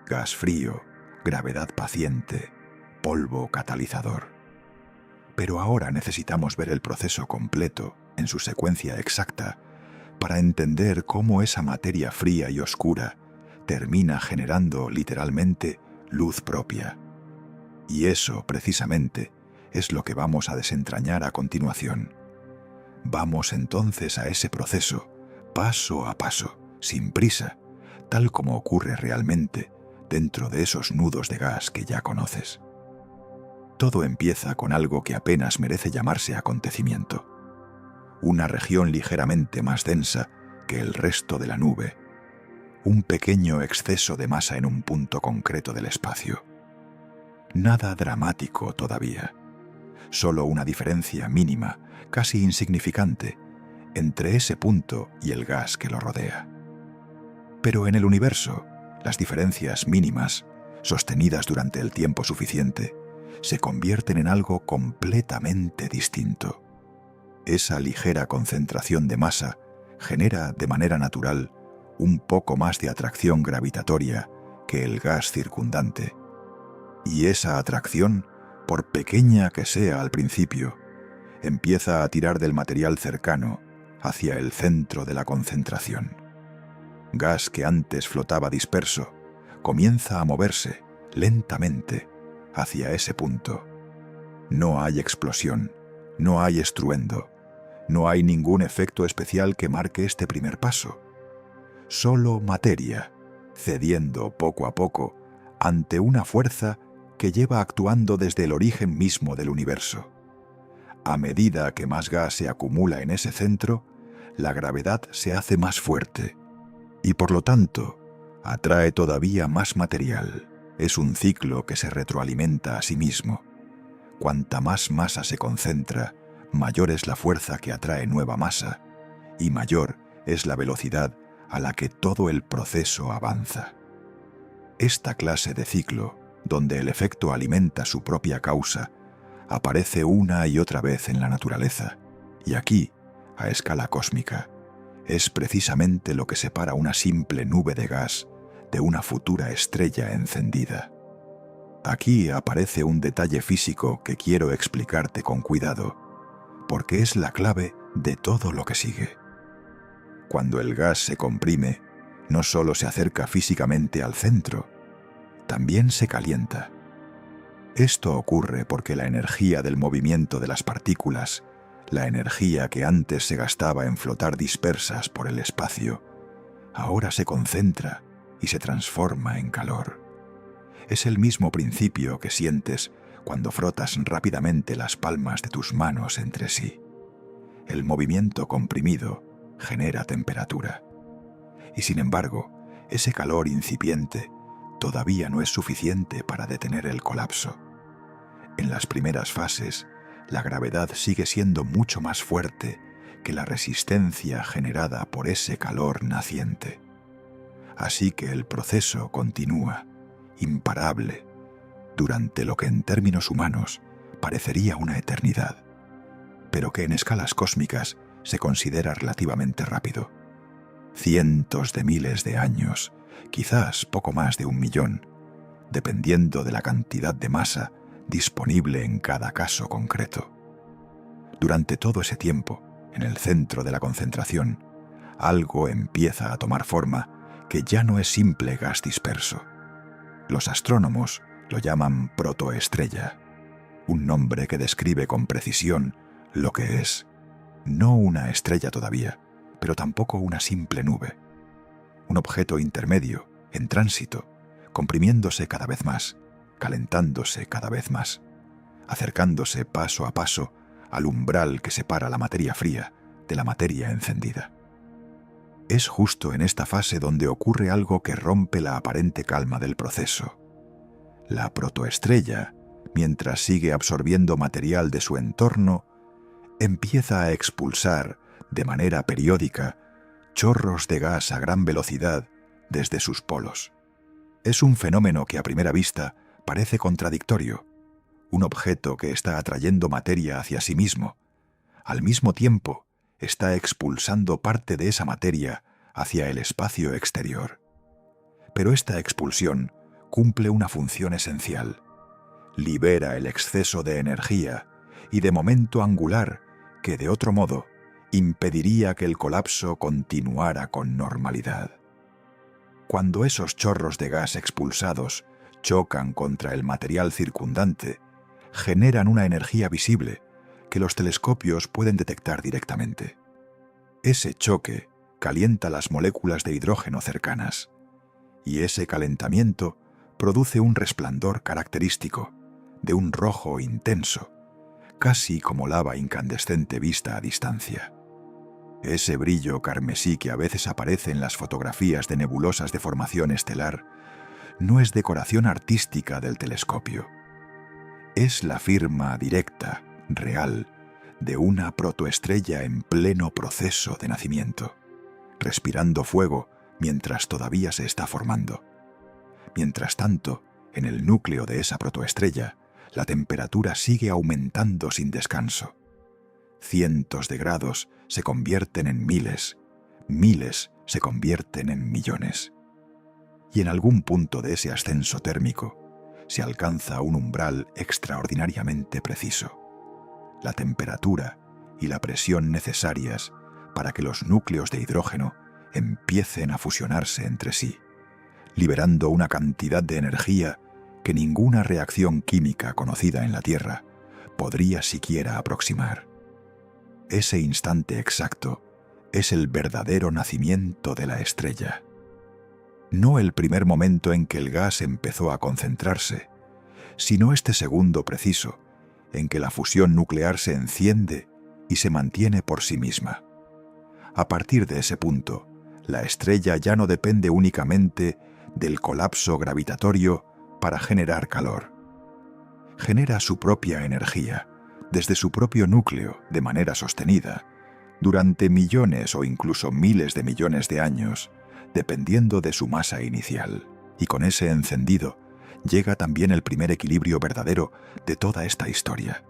gas frío, gravedad paciente, polvo catalizador. Pero ahora necesitamos ver el proceso completo, en su secuencia exacta, para entender cómo esa materia fría y oscura termina generando literalmente luz propia. Y eso, precisamente, es lo que vamos a desentrañar a continuación. Vamos entonces a ese proceso, paso a paso, sin prisa, tal como ocurre realmente dentro de esos nudos de gas que ya conoces. Todo empieza con algo que apenas merece llamarse acontecimiento. Una región ligeramente más densa que el resto de la nube. Un pequeño exceso de masa en un punto concreto del espacio. Nada dramático todavía. Solo una diferencia mínima, casi insignificante, entre ese punto y el gas que lo rodea. Pero en el universo, las diferencias mínimas, sostenidas durante el tiempo suficiente, se convierten en algo completamente distinto. Esa ligera concentración de masa genera de manera natural un poco más de atracción gravitatoria que el gas circundante. Y esa atracción, por pequeña que sea al principio, empieza a tirar del material cercano hacia el centro de la concentración. Gas que antes flotaba disperso, comienza a moverse lentamente hacia ese punto. No hay explosión, no hay estruendo, no hay ningún efecto especial que marque este primer paso. Solo materia, cediendo poco a poco ante una fuerza que lleva actuando desde el origen mismo del universo. A medida que más gas se acumula en ese centro, la gravedad se hace más fuerte y por lo tanto atrae todavía más material. Es un ciclo que se retroalimenta a sí mismo. Cuanta más masa se concentra, mayor es la fuerza que atrae nueva masa y mayor es la velocidad a la que todo el proceso avanza. Esta clase de ciclo, donde el efecto alimenta su propia causa, aparece una y otra vez en la naturaleza, y aquí, a escala cósmica, es precisamente lo que separa una simple nube de gas de una futura estrella encendida. Aquí aparece un detalle físico que quiero explicarte con cuidado, porque es la clave de todo lo que sigue. Cuando el gas se comprime, no solo se acerca físicamente al centro, también se calienta. Esto ocurre porque la energía del movimiento de las partículas, la energía que antes se gastaba en flotar dispersas por el espacio, ahora se concentra y se transforma en calor. Es el mismo principio que sientes cuando frotas rápidamente las palmas de tus manos entre sí. El movimiento comprimido genera temperatura. Y sin embargo, ese calor incipiente todavía no es suficiente para detener el colapso. En las primeras fases, la gravedad sigue siendo mucho más fuerte que la resistencia generada por ese calor naciente. Así que el proceso continúa, imparable, durante lo que en términos humanos parecería una eternidad, pero que en escalas cósmicas se considera relativamente rápido. Cientos de miles de años, quizás poco más de 1.000.000, dependiendo de la cantidad de masa disponible en cada caso concreto. Durante todo ese tiempo, en el centro de la concentración, algo empieza a tomar forma que ya no es simple gas disperso. Los astrónomos lo llaman protoestrella, un nombre que describe con precisión lo que es. No una estrella todavía, pero tampoco una simple nube. Un objeto intermedio, en tránsito, comprimiéndose cada vez más, calentándose cada vez más, acercándose paso a paso al umbral que separa la materia fría de la materia encendida. Es justo en esta fase donde ocurre algo que rompe la aparente calma del proceso. La protoestrella, mientras sigue absorbiendo material de su entorno, empieza a expulsar, de manera periódica, chorros de gas a gran velocidad desde sus polos. Es un fenómeno que a primera vista parece contradictorio. Un objeto que está atrayendo materia hacia sí mismo, al mismo tiempo está expulsando parte de esa materia hacia el espacio exterior. Pero esta expulsión cumple una función esencial. Libera el exceso de energía y de momento angular que, de otro modo, impediría que el colapso continuara con normalidad. Cuando esos chorros de gas expulsados chocan contra el material circundante, generan una energía visible que los telescopios pueden detectar directamente. Ese choque calienta las moléculas de hidrógeno cercanas y ese calentamiento produce un resplandor característico, de un rojo intenso, casi como lava incandescente vista a distancia. Ese brillo carmesí que a veces aparece en las fotografías de nebulosas de formación estelar no es decoración artística del telescopio. Es la firma directa, real, de una protoestrella en pleno proceso de nacimiento, respirando fuego mientras todavía se está formando. Mientras tanto, en el núcleo de esa protoestrella, la temperatura sigue aumentando sin descanso. Cientos de grados se convierten en miles, miles se convierten en millones. Y en algún punto de ese ascenso térmico se alcanza un umbral extraordinariamente preciso. La temperatura y la presión necesarias para que los núcleos de hidrógeno empiecen a fusionarse entre sí, liberando una cantidad de energía que ninguna reacción química conocida en la Tierra podría siquiera aproximar. Ese instante exacto es el verdadero nacimiento de la estrella. No el primer momento en que el gas empezó a concentrarse, sino este segundo preciso en que la fusión nuclear se enciende y se mantiene por sí misma. A partir de ese punto, la estrella ya no depende únicamente del colapso gravitatorio para generar calor. Genera su propia energía, desde su propio núcleo, de manera sostenida, durante millones o incluso miles de millones de años, dependiendo de su masa inicial. Y con ese encendido llega también el primer equilibrio verdadero de toda esta historia.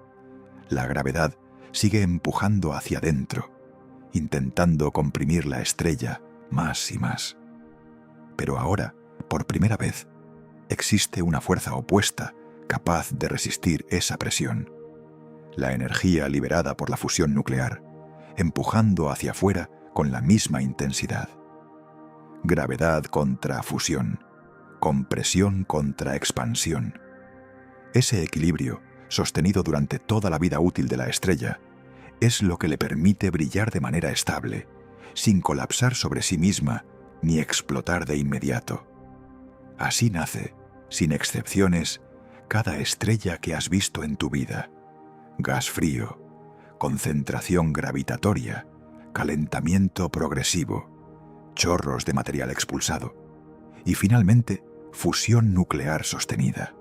La gravedad sigue empujando hacia adentro, intentando comprimir la estrella más y más. Pero ahora, por primera vez, existe una fuerza opuesta capaz de resistir esa presión. La energía liberada por la fusión nuclear, empujando hacia afuera con la misma intensidad. Gravedad contra fusión, compresión contra expansión. Ese equilibrio, sostenido durante toda la vida útil de la estrella, es lo que le permite brillar de manera estable, sin colapsar sobre sí misma ni explotar de inmediato. Así nace, sin excepciones, cada estrella que has visto en tu vida. Gas frío, concentración gravitatoria, calentamiento progresivo, chorros de material expulsado y finalmente fusión nuclear sostenida.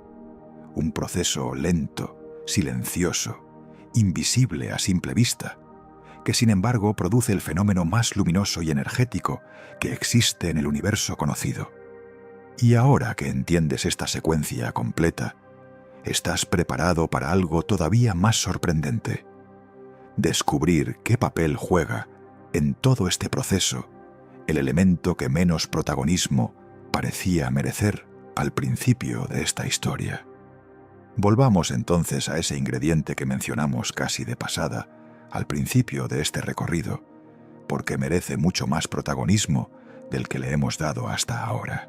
Un proceso lento, silencioso, invisible a simple vista, que sin embargo produce el fenómeno más luminoso y energético que existe en el universo conocido. Y ahora que entiendes esta secuencia completa, estás preparado para algo todavía más sorprendente: descubrir qué papel juega en todo este proceso el elemento que menos protagonismo parecía merecer al principio de esta historia. Volvamos entonces a ese ingrediente que mencionamos casi de pasada al principio de este recorrido, porque merece mucho más protagonismo del que le hemos dado hasta ahora.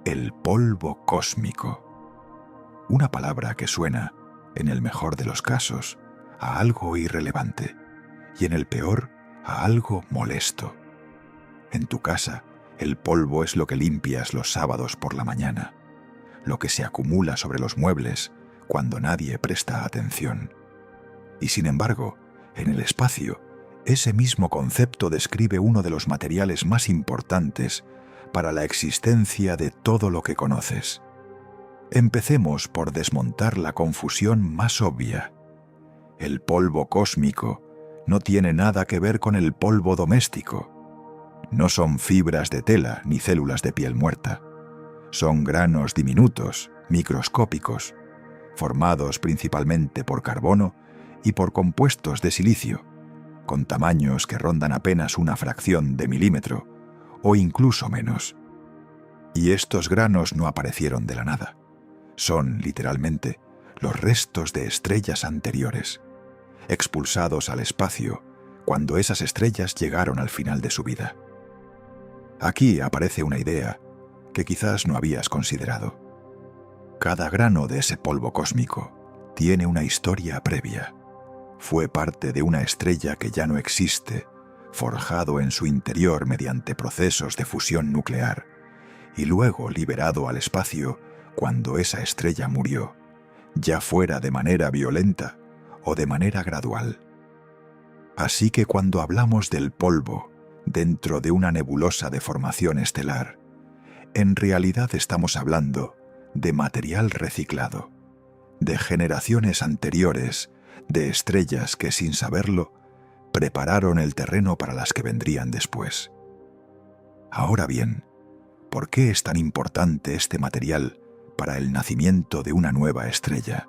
El polvo cósmico. Una palabra que suena, en el mejor de los casos, a algo irrelevante y en el peor a algo molesto. En tu casa, el polvo es lo que limpias los sábados por la mañana, lo que se acumula sobre los muebles cuando nadie presta atención. Y sin embargo, en el espacio, ese mismo concepto describe uno de los materiales más importantes para la existencia de todo lo que conoces. Empecemos por desmontar la confusión más obvia. El polvo cósmico no tiene nada que ver con el polvo doméstico. No son fibras de tela ni células de piel muerta. Son granos diminutos, microscópicos, formados principalmente por carbono y por compuestos de silicio, con tamaños que rondan apenas una fracción de milímetro, o incluso menos. Y estos granos no aparecieron de la nada. Son, literalmente, los restos de estrellas anteriores, expulsados al espacio cuando esas estrellas llegaron al final de su vida. Aquí aparece una idea que quizás no habías considerado. Cada grano de ese polvo cósmico tiene una historia previa. Fue parte de una estrella que ya no existe, forjado en su interior mediante procesos de fusión nuclear, y luego liberado al espacio cuando esa estrella murió, ya fuera de manera violenta o de manera gradual. Así que cuando hablamos del polvo dentro de una nebulosa de formación estelar, en realidad estamos hablando de material reciclado, de generaciones anteriores, de estrellas que sin saberlo prepararon el terreno para las que vendrían después. Ahora bien, ¿por qué es tan importante este material para el nacimiento de una nueva estrella?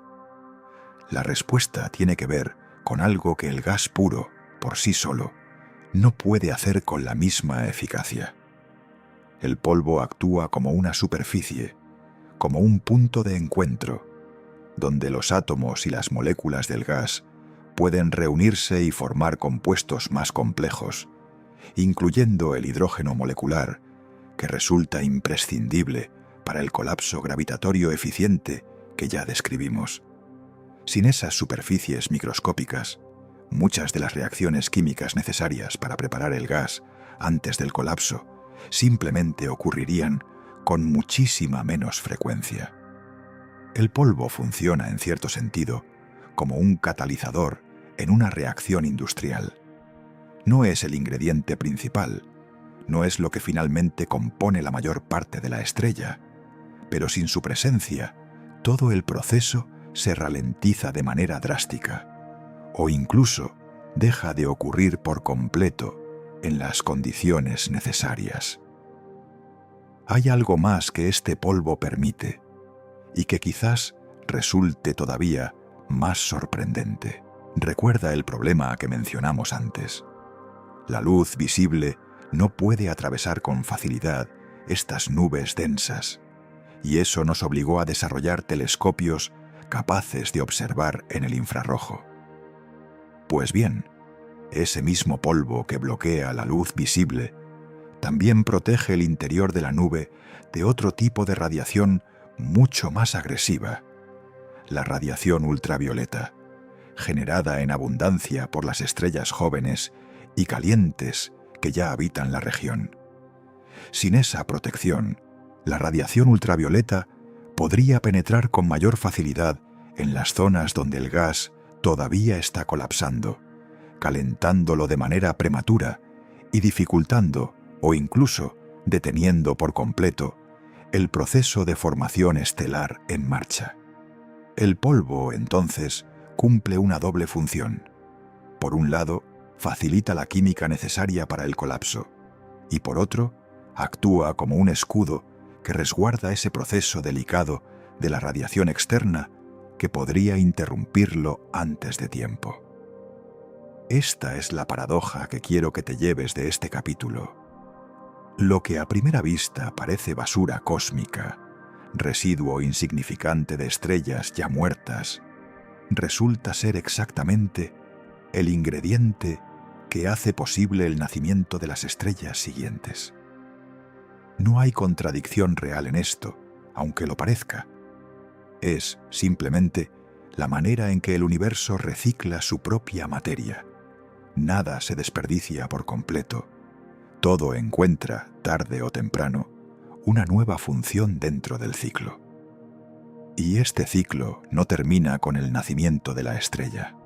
La respuesta tiene que ver con algo que el gas puro, por sí solo, no puede hacer con la misma eficacia. El polvo actúa como una superficie, como un punto de encuentro, donde los átomos y las moléculas del gas pueden reunirse y formar compuestos más complejos, incluyendo el hidrógeno molecular, que resulta imprescindible para el colapso gravitatorio eficiente que ya describimos. Sin esas superficies microscópicas, muchas de las reacciones químicas necesarias para preparar el gas antes del colapso simplemente ocurrirían con muchísima menos frecuencia. El polvo funciona, en cierto sentido, como un catalizador en una reacción industrial. No es el ingrediente principal, no es lo que finalmente compone la mayor parte de la estrella, pero sin su presencia, todo el proceso se ralentiza de manera drástica, o incluso deja de ocurrir por completo en las condiciones necesarias. Hay algo más que este polvo permite, y que quizás resulte todavía más sorprendente. Recuerda el problema que mencionamos antes. La luz visible no puede atravesar con facilidad estas nubes densas, y eso nos obligó a desarrollar telescopios capaces de observar en el infrarrojo. Pues bien, ese mismo polvo que bloquea la luz visible también protege el interior de la nube de otro tipo de radiación mucho más agresiva, la radiación ultravioleta, generada en abundancia por las estrellas jóvenes y calientes que ya habitan la región. Sin esa protección, la radiación ultravioleta podría penetrar con mayor facilidad en las zonas donde el gas todavía está colapsando, calentándolo de manera prematura y dificultando o incluso deteniendo por completo el proceso de formación estelar en marcha. El polvo, entonces, cumple una doble función. Por un lado, facilita la química necesaria para el colapso, y por otro, actúa como un escudo que resguarda ese proceso delicado de la radiación externa que podría interrumpirlo antes de tiempo. Esta es la paradoja que quiero que te lleves de este capítulo. Lo que a primera vista parece basura cósmica, residuo insignificante de estrellas ya muertas, resulta ser exactamente el ingrediente que hace posible el nacimiento de las estrellas siguientes. No hay contradicción real en esto, aunque lo parezca. Es, simplemente, la manera en que el universo recicla su propia materia. Nada se desperdicia por completo. Todo encuentra, tarde o temprano, una nueva función dentro del ciclo. Y este ciclo no termina con el nacimiento de la estrella.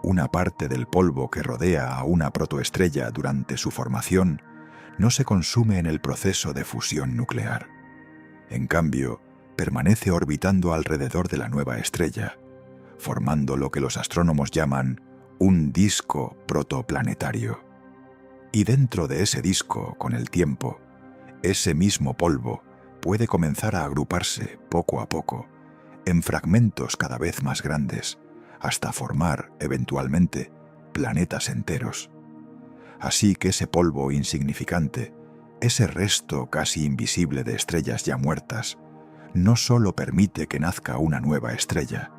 Una parte del polvo que rodea a una protoestrella durante su formación no se consume en el proceso de fusión nuclear. En cambio, permanece orbitando alrededor de la nueva estrella, formando lo que los astrónomos llaman un disco protoplanetario. Y dentro de ese disco, con el tiempo, ese mismo polvo puede comenzar a agruparse poco a poco en fragmentos cada vez más grandes, hasta formar, eventualmente, planetas enteros. Así que ese polvo insignificante, ese resto casi invisible de estrellas ya muertas, no solo permite que nazca una nueva estrella,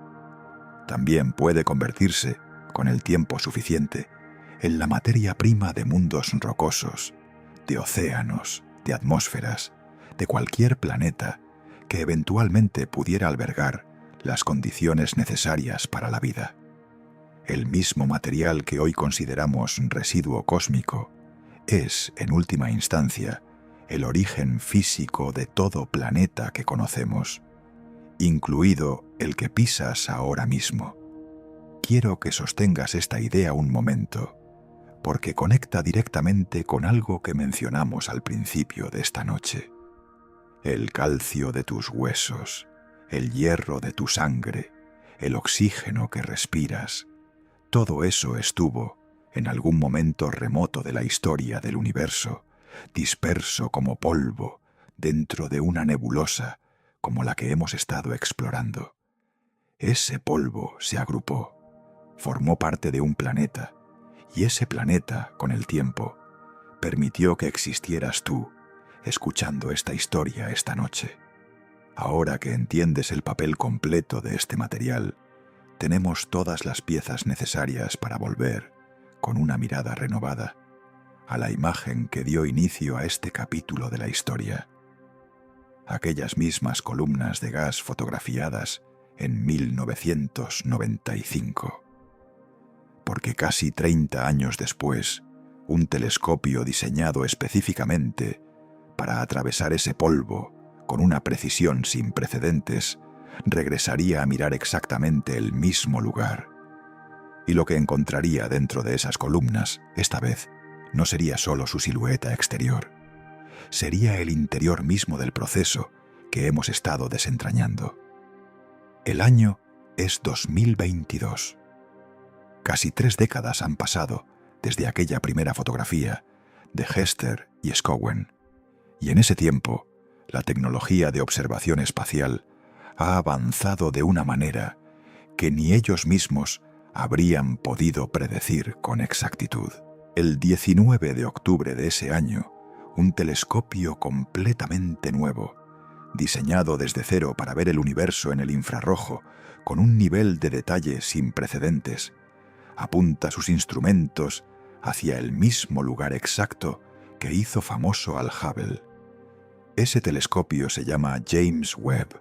también puede convertirse, con el tiempo suficiente, en la materia prima de mundos rocosos, de océanos, de atmósferas, de cualquier planeta que eventualmente pudiera albergar las condiciones necesarias para la vida. El mismo material que hoy consideramos residuo cósmico es, en última instancia, el origen físico de todo planeta que conocemos, incluido el que pisas ahora mismo. Quiero que sostengas esta idea un momento, porque conecta directamente con algo que mencionamos al principio de esta noche. El calcio de tus huesos, el hierro de tu sangre, el oxígeno que respiras, todo eso estuvo, en algún momento remoto de la historia del universo, disperso como polvo dentro de una nebulosa como la que hemos estado explorando. Ese polvo se agrupó, formó parte de un planeta, y ese planeta, con el tiempo, permitió que existieras tú, escuchando esta historia esta noche. Ahora que entiendes el papel completo de este material, tenemos todas las piezas necesarias para volver, con una mirada renovada, a la imagen que dio inicio a este capítulo de la historia. Aquellas mismas columnas de gas fotografiadas en 1995. Porque casi 30 años después, un telescopio diseñado específicamente para atravesar ese polvo con una precisión sin precedentes, regresaría a mirar exactamente el mismo lugar. Y lo que encontraría dentro de esas columnas, esta vez, no sería solo su silueta exterior. Sería el interior mismo del proceso que hemos estado desentrañando. El año es 2022. Casi 3 décadas han pasado desde aquella primera fotografía de Hester y Scowen, y en ese tiempo la tecnología de observación espacial ha avanzado de una manera que ni ellos mismos habrían podido predecir con exactitud. El 19 de octubre de ese año, un telescopio completamente nuevo, diseñado desde cero para ver el universo en el infrarrojo, con un nivel de detalle sin precedentes, apunta sus instrumentos hacia el mismo lugar exacto que hizo famoso al Hubble. Ese telescopio se llama James Webb,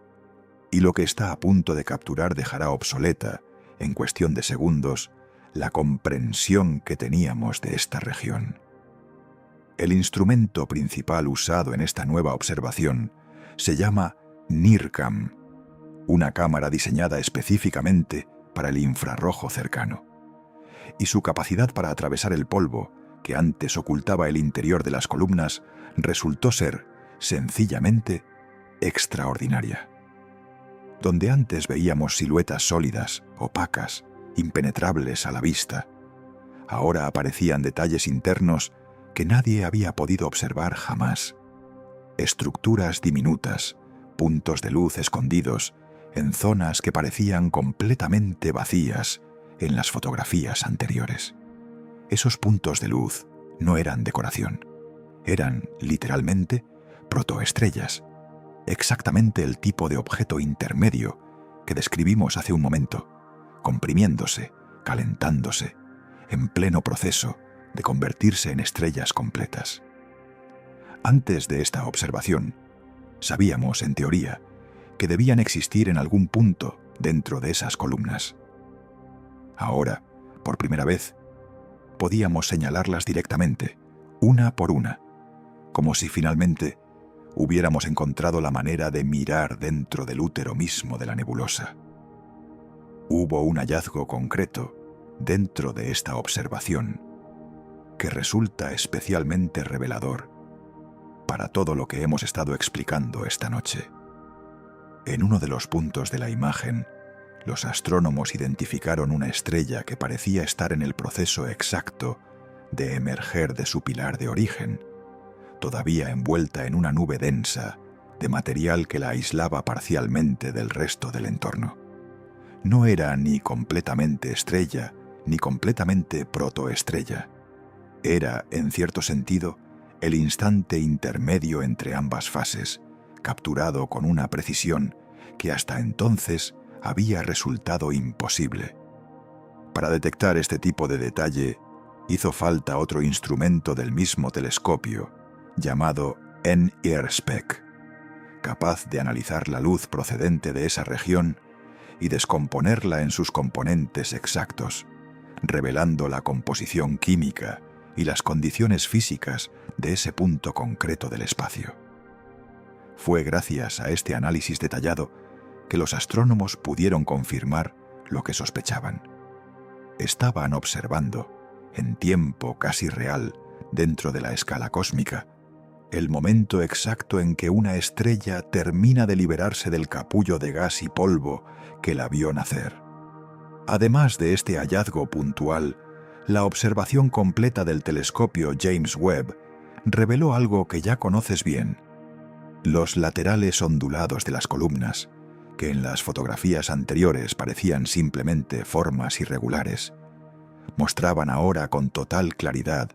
y lo que está a punto de capturar dejará obsoleta, en cuestión de segundos, la comprensión que teníamos de esta región. El instrumento principal usado en esta nueva observación se llama NIRCam, una cámara diseñada específicamente para el infrarrojo cercano. Y su capacidad para atravesar el polvo, que antes ocultaba el interior de las columnas, resultó ser, sencillamente, extraordinaria. Donde antes veíamos siluetas sólidas, opacas, impenetrables a la vista, ahora aparecían detalles internos que nadie había podido observar jamás. Estructuras diminutas, puntos de luz escondidos en zonas que parecían completamente vacías en las fotografías anteriores. Esos puntos de luz no eran decoración, eran, literalmente, protoestrellas, exactamente el tipo de objeto intermedio que describimos hace un momento, comprimiéndose, calentándose, en pleno proceso de convertirse en estrellas completas. Antes de esta observación, sabíamos, en teoría, que debían existir en algún punto dentro de esas columnas. Ahora, por primera vez, podíamos señalarlas directamente, una por una, como si finalmente hubiéramos encontrado la manera de mirar dentro del útero mismo de la nebulosa. Hubo un hallazgo concreto dentro de esta observación que resulta especialmente revelador para todo lo que hemos estado explicando esta noche. En uno de los puntos de la imagen, los astrónomos identificaron una estrella que parecía estar en el proceso exacto de emerger de su pilar de origen, todavía envuelta en una nube densa de material que la aislaba parcialmente del resto del entorno. No era ni completamente estrella, ni completamente protoestrella. Era, en cierto sentido, el instante intermedio entre ambas fases, capturado con una precisión que hasta entonces había resultado imposible. Para detectar este tipo de detalle, hizo falta otro instrumento del mismo telescopio, llamado NIRSPEC, capaz de analizar la luz procedente de esa región y descomponerla en sus componentes exactos, revelando la composición química y las condiciones físicas de ese punto concreto del espacio. Fue gracias a este análisis detallado que los astrónomos pudieron confirmar lo que sospechaban. Estaban observando, en tiempo casi real, dentro de la escala cósmica, el momento exacto en que una estrella termina de liberarse del capullo de gas y polvo que la vio nacer. Además de este hallazgo puntual, la observación completa del telescopio James Webb reveló algo que ya conoces bien: los laterales ondulados de las columnas, que en las fotografías anteriores parecían simplemente formas irregulares, mostraban ahora con total claridad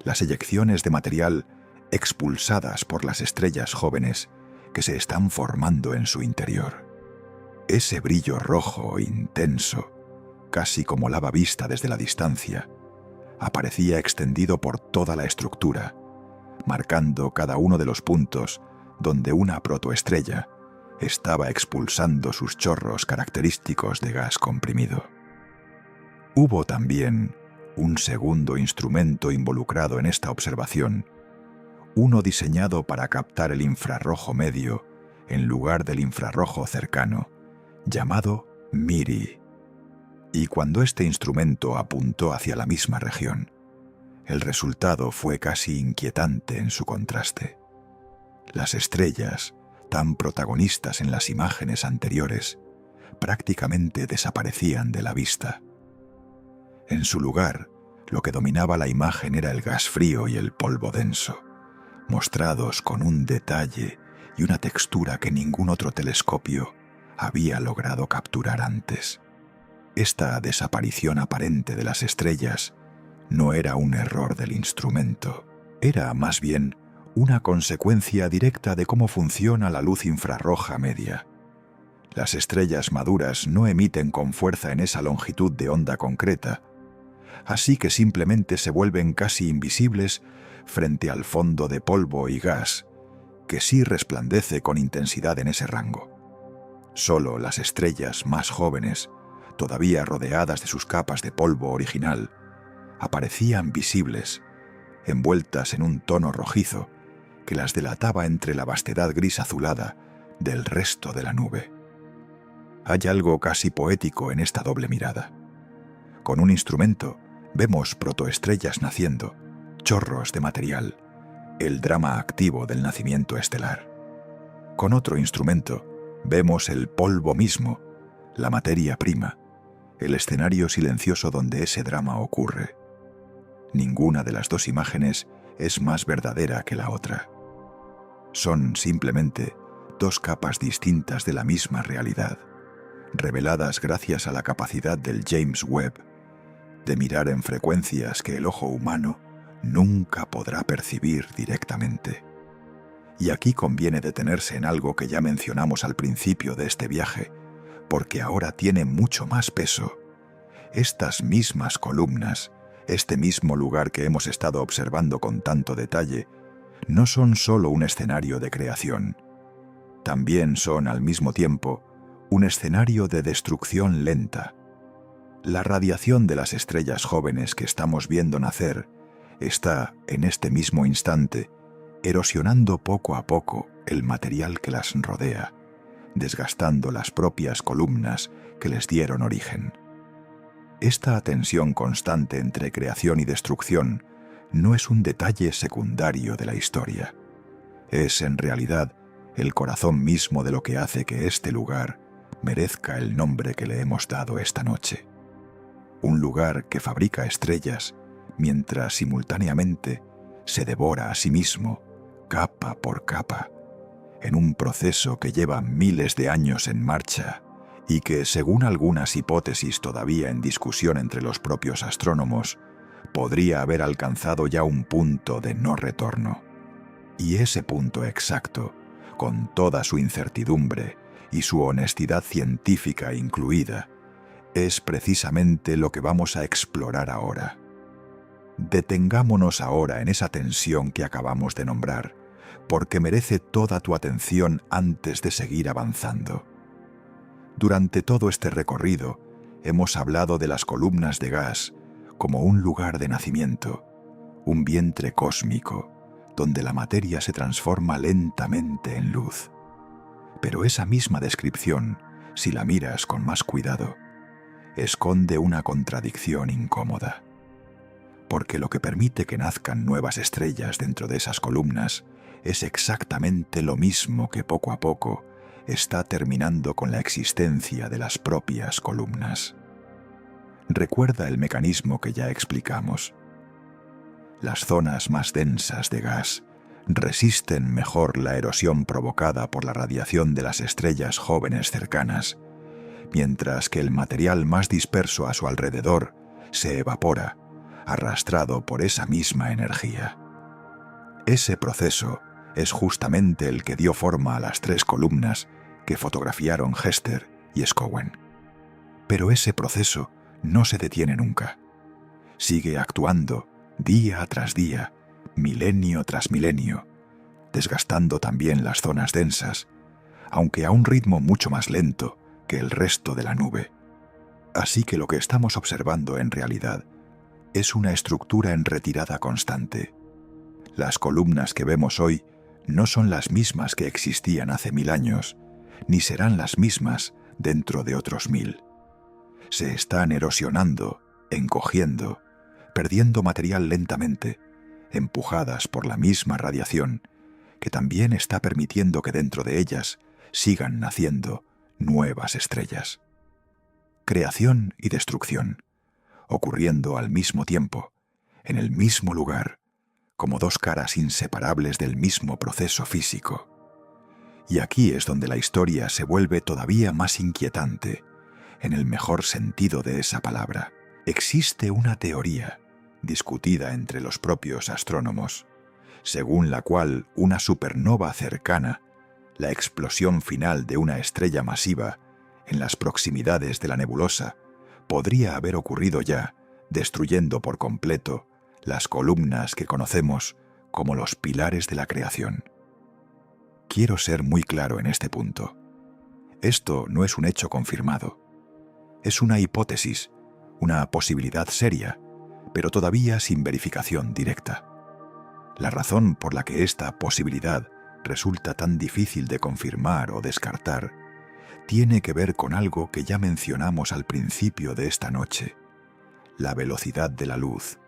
las eyecciones de material expulsadas por las estrellas jóvenes que se están formando en su interior. Ese brillo rojo intenso, casi como lava vista desde la distancia, aparecía extendido por toda la estructura, marcando cada uno de los puntos donde una protoestrella estaba expulsando sus chorros característicos de gas comprimido. Hubo también un segundo instrumento involucrado en esta observación, uno diseñado para captar el infrarrojo medio en lugar del infrarrojo cercano, llamado MIRI. Y cuando este instrumento apuntó hacia la misma región, el resultado fue casi inquietante en su contraste. Las estrellas, tan protagonistas en las imágenes anteriores, prácticamente desaparecían de la vista. En su lugar, lo que dominaba la imagen era el gas frío y el polvo denso, mostrados con un detalle y una textura que ningún otro telescopio había logrado capturar antes. Esta desaparición aparente de las estrellas no era un error del instrumento, era más bien una consecuencia directa de cómo funciona la luz infrarroja media. Las estrellas maduras no emiten con fuerza en esa longitud de onda concreta, así que simplemente se vuelven casi invisibles frente al fondo de polvo y gas, que sí resplandece con intensidad en ese rango. Solo las estrellas más jóvenes, todavía rodeadas de sus capas de polvo original, aparecían visibles, envueltas en un tono rojizo que las delataba entre la vastedad gris azulada del resto de la nube. Hay algo casi poético en esta doble mirada. Con un instrumento vemos protoestrellas naciendo, chorros de material, el drama activo del nacimiento estelar. Con otro instrumento vemos el polvo mismo, la materia prima, el escenario silencioso donde ese drama ocurre. Ninguna de las dos imágenes es más verdadera que la otra. Son simplemente dos capas distintas de la misma realidad, reveladas gracias a la capacidad del James Webb de mirar en frecuencias que el ojo humano nunca podrá percibir directamente. Y aquí conviene detenerse en algo que ya mencionamos al principio de este viaje, porque ahora tiene mucho más peso. Estas mismas columnas, este mismo lugar que hemos estado observando con tanto detalle, no son solo un escenario de creación. También son al mismo tiempo un escenario de destrucción lenta. La radiación de las estrellas jóvenes que estamos viendo nacer está, en este mismo instante, erosionando poco a poco el material que las rodea, desgastando las propias columnas que les dieron origen. Esta tensión constante entre creación y destrucción no es un detalle secundario de la historia. Es, en realidad, el corazón mismo de lo que hace que este lugar merezca el nombre que le hemos dado esta noche. Un lugar que fabrica estrellas mientras simultáneamente se devora a sí mismo, capa por capa, en un proceso que lleva miles de años en marcha y que, según algunas hipótesis todavía en discusión entre los propios astrónomos, podría haber alcanzado ya un punto de no retorno. Y ese punto exacto, con toda su incertidumbre y su honestidad científica incluida, es precisamente lo que vamos a explorar ahora. Detengámonos ahora en esa tensión que acabamos de nombrar, porque merece toda tu atención antes de seguir avanzando. Durante todo este recorrido, hemos hablado de las columnas de gas como un lugar de nacimiento, un vientre cósmico, donde la materia se transforma lentamente en luz. Pero esa misma descripción, si la miras con más cuidado, esconde una contradicción incómoda. Porque lo que permite que nazcan nuevas estrellas dentro de esas columnas es exactamente lo mismo que poco a poco está terminando con la existencia de las propias columnas. Recuerda el mecanismo que ya explicamos. Las zonas más densas de gas resisten mejor la erosión provocada por la radiación de las estrellas jóvenes cercanas, mientras que el material más disperso a su alrededor se evapora, arrastrado por esa misma energía. Ese proceso es justamente el que dio forma a las 3 columnas que fotografiaron Hester y Scowen. Pero ese proceso no se detiene nunca. Sigue actuando día tras día, milenio tras milenio, desgastando también las zonas densas, aunque a un ritmo mucho más lento que el resto de la nube. Así que lo que estamos observando en realidad es una estructura en retirada constante. Las columnas que vemos hoy no son las mismas que existían hace 1000 años, ni serán las mismas dentro de otros 1000. Se están erosionando, encogiendo, perdiendo material lentamente, empujadas por la misma radiación, que también está permitiendo que dentro de ellas sigan naciendo nuevas estrellas. Creación y destrucción, ocurriendo al mismo tiempo, en el mismo lugar, como 2 caras inseparables del mismo proceso físico. Y aquí es donde la historia se vuelve todavía más inquietante, en el mejor sentido de esa palabra. Existe una teoría, discutida entre los propios astrónomos, según la cual una supernova cercana, la explosión final de una estrella masiva en las proximidades de la nebulosa, podría haber ocurrido ya, destruyendo por completo las columnas que conocemos como los pilares de la creación. Quiero ser muy claro en este punto. Esto no es un hecho confirmado. Es una hipótesis, una posibilidad seria, pero todavía sin verificación directa. La razón por la que esta posibilidad resulta tan difícil de confirmar o descartar tiene que ver con algo que ya mencionamos al principio de esta noche: la velocidad de la luz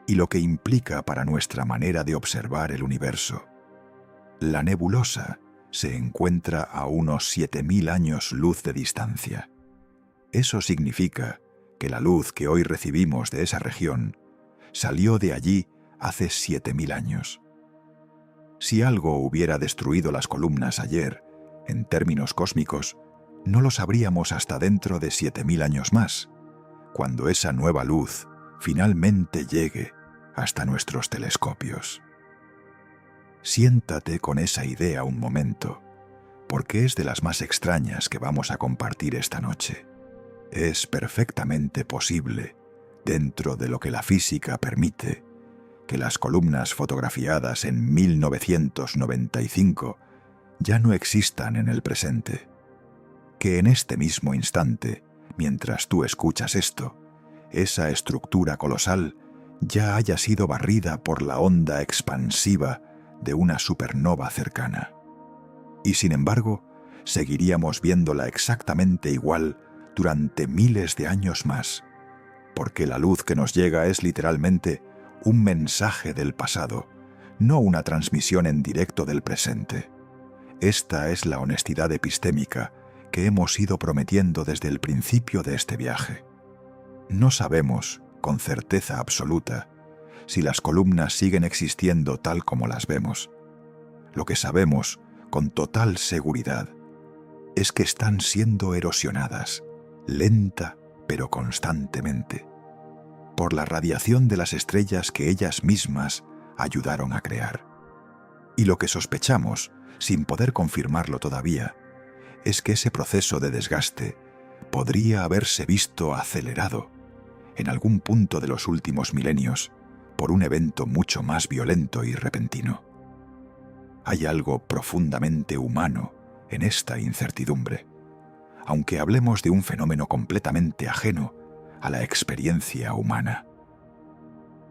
y lo que implica para nuestra manera de observar el universo. La nebulosa se encuentra a unos 7000 años luz de distancia. Eso significa que la luz que hoy recibimos de esa región salió de allí hace 7000 años. Si algo hubiera destruido las columnas ayer, en términos cósmicos, no lo sabríamos hasta dentro de 7000 años más, cuando esa nueva luz finalmente llegue hasta nuestros telescopios. Siéntate con esa idea un momento, porque es de las más extrañas que vamos a compartir esta noche. Es perfectamente posible, dentro de lo que la física permite, que las columnas fotografiadas en 1995 ya no existan en el presente. Que en este mismo instante, mientras tú escuchas esto, esa estructura colosal ya haya sido barrida por la onda expansiva de una supernova cercana. Y sin embargo, seguiríamos viéndola exactamente igual durante miles de años más, porque la luz que nos llega es literalmente un mensaje del pasado, no una transmisión en directo del presente. Esta es la honestidad epistémica que hemos ido prometiendo desde el principio de este viaje. No sabemos, con certeza absoluta, si las columnas siguen existiendo tal como las vemos. Lo que sabemos, con total seguridad, es que están siendo erosionadas, lenta pero constantemente, por la radiación de las estrellas que ellas mismas ayudaron a crear. Y lo que sospechamos, sin poder confirmarlo todavía, es que ese proceso de desgaste podría haberse visto acelerado en algún punto de los últimos milenios por un evento mucho más violento y repentino. Hay algo profundamente humano en esta incertidumbre, aunque hablemos de un fenómeno completamente ajeno a la experiencia humana.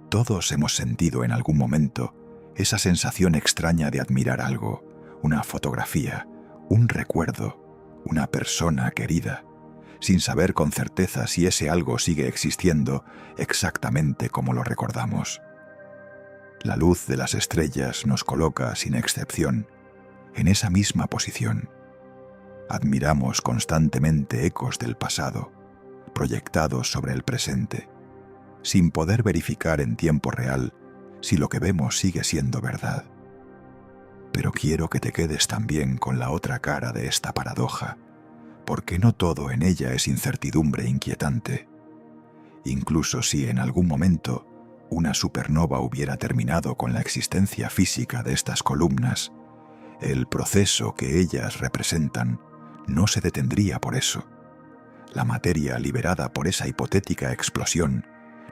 Todos hemos sentido en algún momento esa sensación extraña de admirar algo, una fotografía, un recuerdo, una persona querida, sin saber con certeza si ese algo sigue existiendo exactamente como lo recordamos. La luz de las estrellas nos coloca, sin excepción, en esa misma posición. Admiramos constantemente ecos del pasado, proyectados sobre el presente, sin poder verificar en tiempo real si lo que vemos sigue siendo verdad. Pero quiero que te quedes también con la otra cara de esta paradoja, porque no todo en ella es incertidumbre inquietante. Incluso si en algún momento una supernova hubiera terminado con la existencia física de estas columnas, el proceso que ellas representan no se detendría por eso. La materia liberada por esa hipotética explosión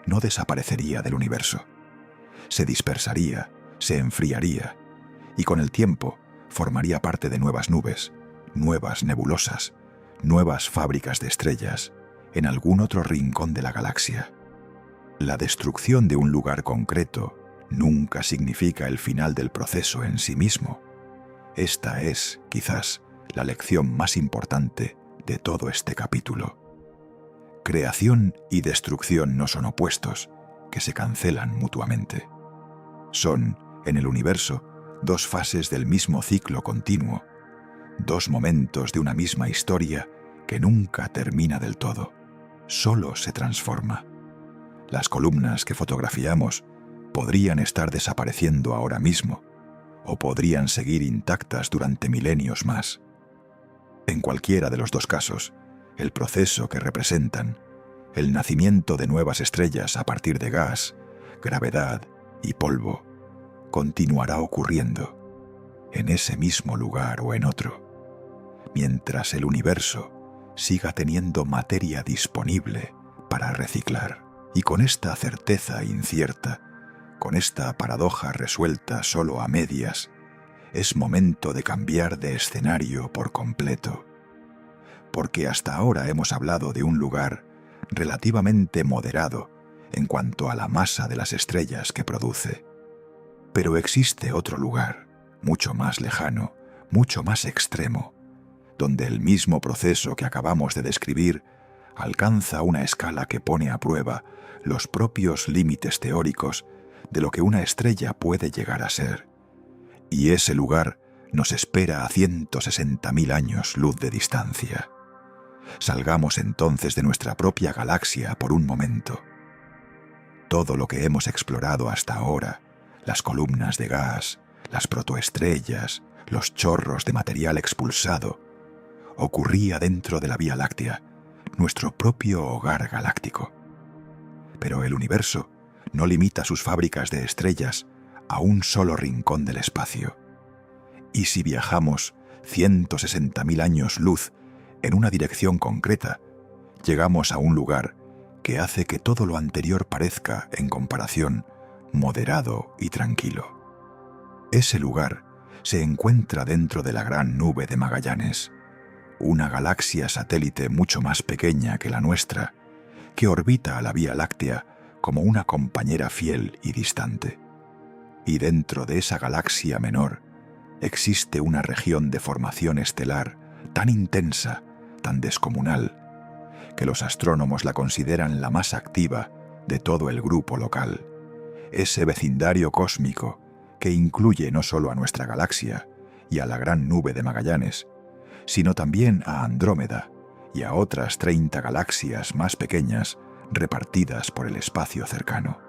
no desaparecería del universo. Se dispersaría, se enfriaría, y con el tiempo formaría parte de nuevas nubes, nuevas nebulosas, nuevas fábricas de estrellas, en algún otro rincón de la galaxia. La destrucción de un lugar concreto nunca significa el final del proceso en sí mismo. Esta es, quizás, la lección más importante de todo este capítulo. Creación y destrucción no son opuestos, que se cancelan mutuamente. Son, en el universo, dos fases del mismo ciclo continuo, dos momentos de una misma historia que nunca termina del todo, solo se transforma. Las columnas que fotografiamos podrían estar desapareciendo ahora mismo, o podrían seguir intactas durante milenios más. En cualquiera de los dos casos, el proceso que representan, el nacimiento de nuevas estrellas a partir de gas, gravedad y polvo, continuará ocurriendo, en ese mismo lugar o en otro, mientras el universo siga teniendo materia disponible para reciclar. Y con esta certeza incierta, con esta paradoja resuelta solo a medias, es momento de cambiar de escenario por completo. Porque hasta ahora hemos hablado de un lugar relativamente moderado en cuanto a la masa de las estrellas que produce. Pero existe otro lugar, mucho más lejano, mucho más extremo, donde el mismo proceso que acabamos de describir alcanza una escala que pone a prueba los propios límites teóricos de lo que una estrella puede llegar a ser. Y ese lugar nos espera a 160.000 años luz de distancia. Salgamos entonces de nuestra propia galaxia por un momento. Todo lo que hemos explorado hasta ahora, las columnas de gas, las protoestrellas, los chorros de material expulsado, ocurría dentro de la Vía Láctea, nuestro propio hogar galáctico. Pero el universo no limita sus fábricas de estrellas a un solo rincón del espacio. Y si viajamos 160.000 años luz en una dirección concreta, llegamos a un lugar que hace que todo lo anterior parezca, en comparación, moderado y tranquilo. Ese lugar se encuentra dentro de la Gran Nube de Magallanes, una galaxia satélite mucho más pequeña que la nuestra, que orbita a la Vía Láctea como una compañera fiel y distante. Y dentro de esa galaxia menor existe una región de formación estelar tan intensa, tan descomunal, que los astrónomos la consideran la más activa de todo el grupo local. Ese vecindario cósmico que incluye no solo a nuestra galaxia y a la Gran Nube de Magallanes, sino también a Andrómeda y a otras 30 galaxias más pequeñas repartidas por el espacio cercano.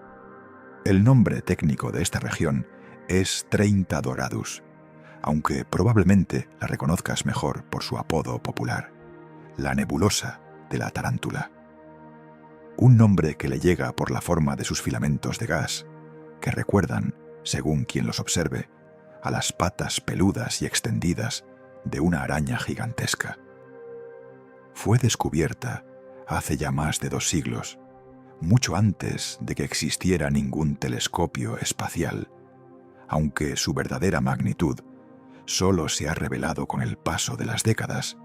El nombre técnico de esta región es 30 Doradus, aunque probablemente la reconozcas mejor por su apodo popular, la nebulosa de la tarántula. Un nombre que le llega por la forma de sus filamentos de gas, que recuerdan, según quien los observe, a las patas peludas y extendidas de una araña gigantesca. Fue descubierta hace ya más de 2 siglos, mucho antes de que existiera ningún telescopio espacial, aunque su verdadera magnitud solo se ha revelado con el paso de las décadas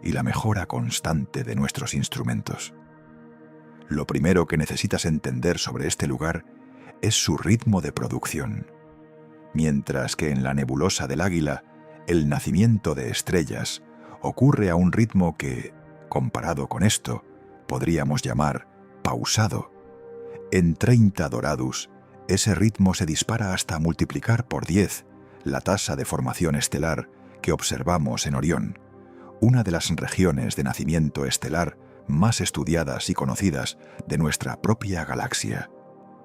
y la mejora constante de nuestros instrumentos. Lo primero que necesitas entender sobre este lugar es su ritmo de producción. mientras que en la nebulosa del Águila el nacimiento de estrellas ocurre a un ritmo que, comparado con esto, podríamos llamar pausado. En 30 Doradus, ese ritmo se dispara hasta multiplicar por 10 la tasa de formación estelar que observamos en Orión, una de las regiones de nacimiento estelar más estudiadas y conocidas de nuestra propia galaxia.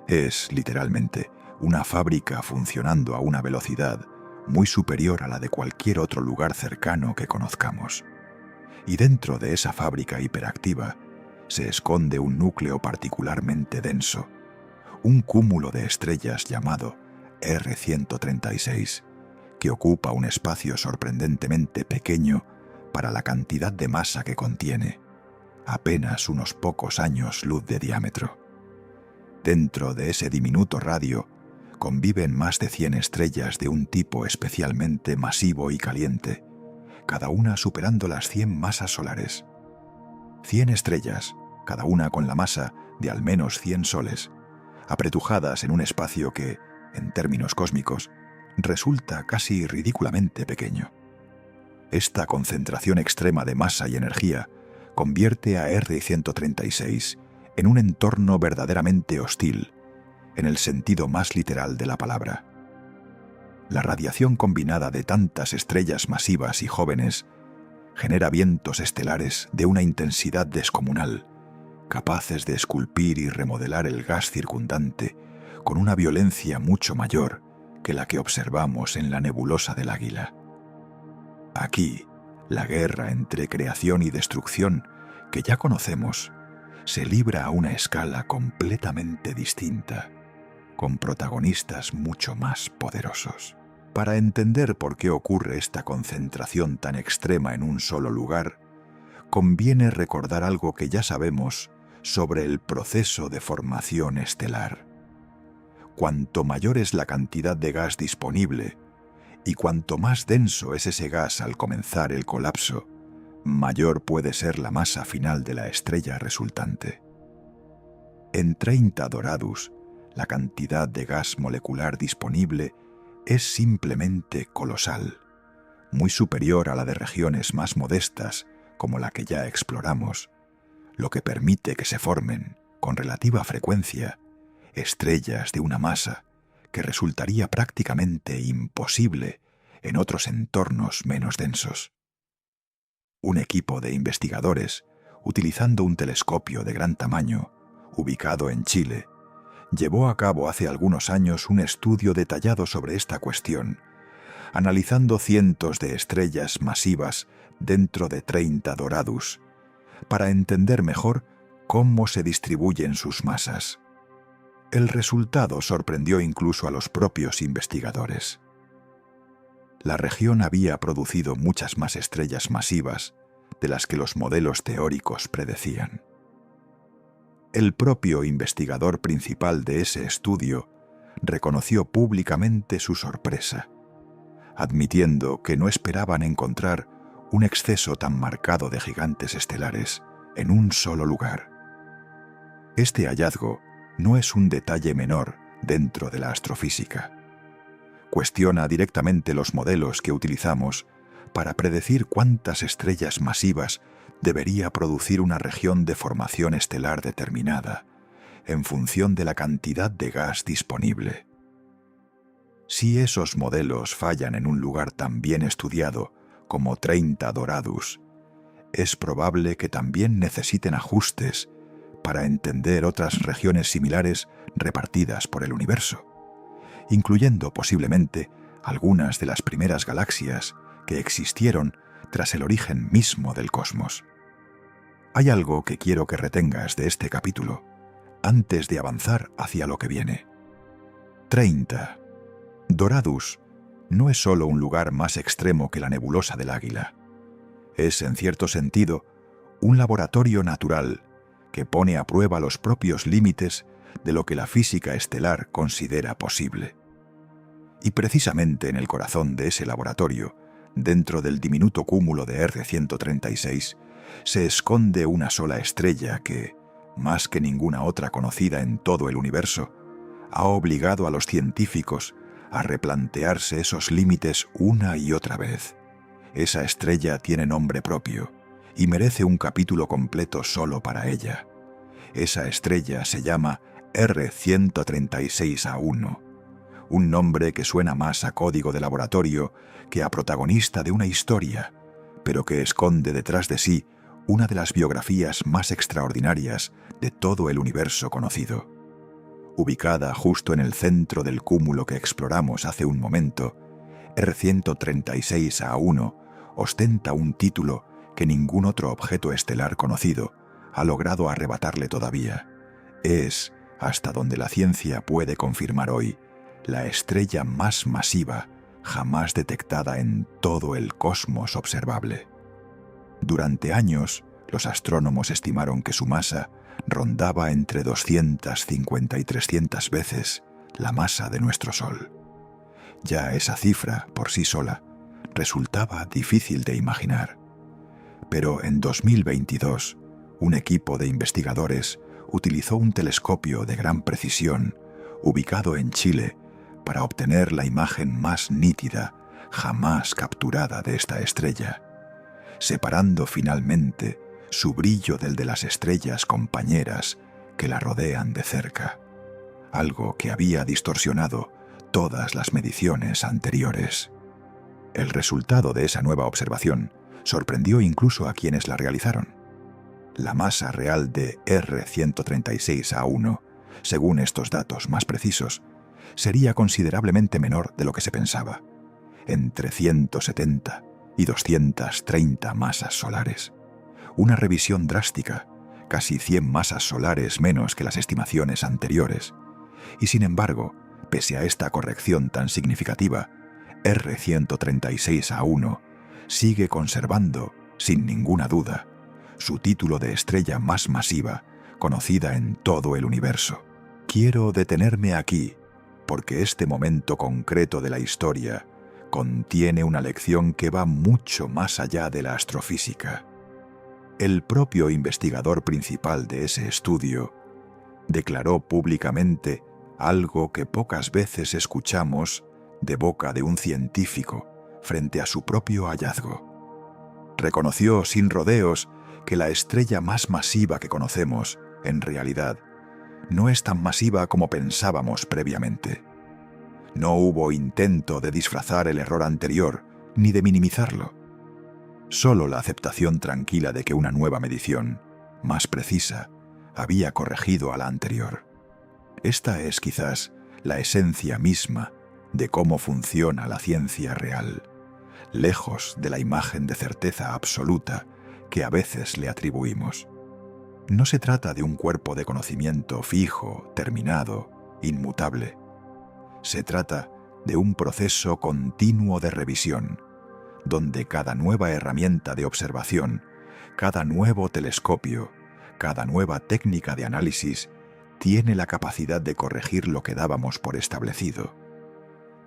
Es, literalmente, una fábrica funcionando a una velocidad muy superior a la de cualquier otro lugar cercano que conozcamos. Y dentro de esa fábrica hiperactiva se esconde un núcleo particularmente denso, un cúmulo de estrellas llamado R136, que ocupa un espacio sorprendentemente pequeño para la cantidad de masa que contiene, apenas unos pocos años luz de diámetro. Dentro de ese diminuto radio conviven más de 100 estrellas de un tipo especialmente masivo y caliente, cada una superando las 100 masas solares. 100 estrellas, cada una con la masa de al menos 100 soles, apretujadas en un espacio que, en términos cósmicos, resulta casi ridículamente pequeño. Esta concentración extrema de masa y energía convierte a R136 en un entorno verdaderamente hostil, en el sentido más literal de la palabra. La radiación combinada de tantas estrellas masivas y jóvenes genera vientos estelares de una intensidad descomunal, capaces de esculpir y remodelar el gas circundante con una violencia mucho mayor que la que observamos en la nebulosa del Águila. Aquí, la guerra entre creación y destrucción que ya conocemos se libra a una escala completamente distinta, con protagonistas mucho más poderosos. Para entender por qué ocurre esta concentración tan extrema en un solo lugar, conviene recordar algo que ya sabemos sobre el proceso de formación estelar. Cuanto mayor es la cantidad de gas disponible y cuanto más denso es ese gas al comenzar el colapso, mayor puede ser la masa final de la estrella resultante. En 30 Doradus, la cantidad de gas molecular disponible es simplemente colosal, muy superior a la de regiones más modestas como la que ya exploramos, lo que permite que se formen, con relativa frecuencia, estrellas de una masa que resultaría prácticamente imposible en otros entornos menos densos. Un equipo de investigadores, utilizando un telescopio de gran tamaño, ubicado en Chile, llevó a cabo hace algunos años un estudio detallado sobre esta cuestión, analizando cientos de estrellas masivas dentro de 30 Doradus, para entender mejor cómo se distribuyen sus masas. El resultado sorprendió incluso a los propios investigadores. La región había producido muchas más estrellas masivas de las que los modelos teóricos predecían. El propio investigador principal de ese estudio reconoció públicamente su sorpresa, admitiendo que no esperaban encontrar un exceso tan marcado de gigantes estelares en un solo lugar. Este hallazgo no es un detalle menor dentro de la astrofísica. Cuestiona directamente los modelos que utilizamos para predecir cuántas estrellas masivas debería producir una región de formación estelar determinada, en función de la cantidad de gas disponible. Si esos modelos fallan en un lugar tan bien estudiado como 30 Doradus, es probable que también necesiten ajustes para entender otras regiones similares repartidas por el universo, incluyendo posiblemente algunas de las primeras galaxias que existieron tras el origen mismo del cosmos. Hay algo que quiero que retengas de este capítulo, antes de avanzar hacia lo que viene. 30. Doradus no es solo un lugar más extremo que la nebulosa del Águila. Es, en cierto sentido, un laboratorio natural que pone a prueba los propios límites de lo que la física estelar considera posible. Y precisamente en el corazón de ese laboratorio, dentro del diminuto cúmulo de R136, se esconde una sola estrella que, más que ninguna otra conocida en todo el universo, ha obligado a los científicos a replantearse esos límites una y otra vez. Esa estrella tiene nombre propio y merece un capítulo completo solo para ella. Esa estrella se llama R136A1, un nombre que suena más a código de laboratorio que a protagonista de una historia, pero que esconde detrás de sí una de las biografías más extraordinarias de todo el universo conocido. Ubicada justo en el centro del cúmulo que exploramos hace un momento, R136A1 ostenta un título que ningún otro objeto estelar conocido ha logrado arrebatarle todavía. Es, hasta donde la ciencia puede confirmar hoy, la estrella más masiva jamás detectada en todo el cosmos observable. Durante años, los astrónomos estimaron que su masa rondaba entre 250 y 300 veces la masa de nuestro Sol. Ya esa cifra, por sí sola, resultaba difícil de imaginar. Pero en 2022, un equipo de investigadores utilizó un telescopio de gran precisión, ubicado en Chile, para obtener la imagen más nítida jamás capturada de esta estrella, separando finalmente su brillo del de las estrellas compañeras que la rodean de cerca, algo que había distorsionado todas las mediciones anteriores. El resultado de esa nueva observación sorprendió incluso a quienes la realizaron. La masa real de R136A1, según estos datos más precisos, sería considerablemente menor de lo que se pensaba, entre 170 y 230 masas solares. Una revisión drástica, casi 100 masas solares menos que las estimaciones anteriores. Y sin embargo, pese a esta corrección tan significativa, R136A1 sigue conservando, sin ninguna duda, su título de estrella más masiva conocida en todo el universo. Quiero detenerme aquí, porque este momento concreto de la historia contiene una lección que va mucho más allá de la astrofísica. El propio investigador principal de ese estudio declaró públicamente algo que pocas veces escuchamos de boca de un científico frente a su propio hallazgo. Reconoció sin rodeos que la estrella más masiva que conocemos, en realidad, no es tan masiva como pensábamos previamente. No hubo intento de disfrazar el error anterior ni de minimizarlo. Solo la aceptación tranquila de que una nueva medición, más precisa, había corregido a la anterior. Esta es quizás la esencia misma de cómo funciona la ciencia real, lejos de la imagen de certeza absoluta que a veces le atribuimos. No se trata de un cuerpo de conocimiento fijo, terminado, inmutable. Se trata de un proceso continuo de revisión, donde cada nueva herramienta de observación, cada nuevo telescopio, cada nueva técnica de análisis tiene la capacidad de corregir lo que dábamos por establecido.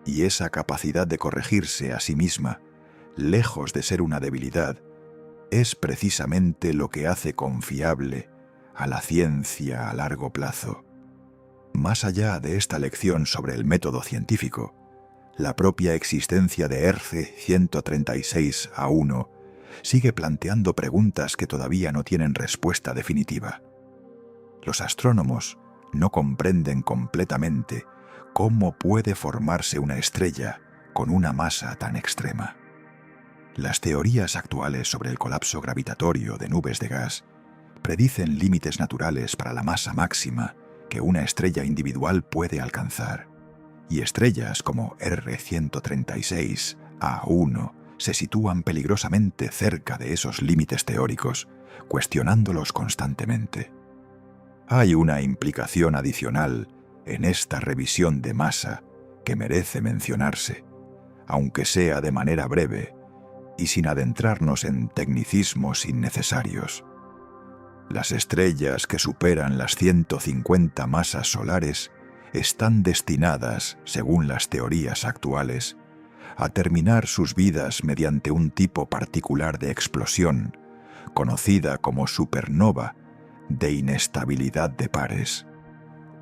Y esa capacidad de corregirse a sí misma, lejos de ser una debilidad, es precisamente lo que hace confiable a la ciencia a largo plazo. Más allá de esta lección sobre el método científico, la propia existencia de R136A1 sigue planteando preguntas que todavía no tienen respuesta definitiva. Los astrónomos no comprenden completamente cómo puede formarse una estrella con una masa tan extrema. Las teorías actuales sobre el colapso gravitatorio de nubes de gas predicen límites naturales para la masa máxima que una estrella individual puede alcanzar, y estrellas como R136A1 se sitúan peligrosamente cerca de esos límites teóricos, cuestionándolos constantemente. Hay una implicación adicional en esta revisión de masa que merece mencionarse, aunque sea de manera breve y sin adentrarnos en tecnicismos innecesarios. Las estrellas que superan las 150 masas solares están destinadas, según las teorías actuales, a terminar sus vidas mediante un tipo particular de explosión, conocida como supernova de inestabilidad de pares,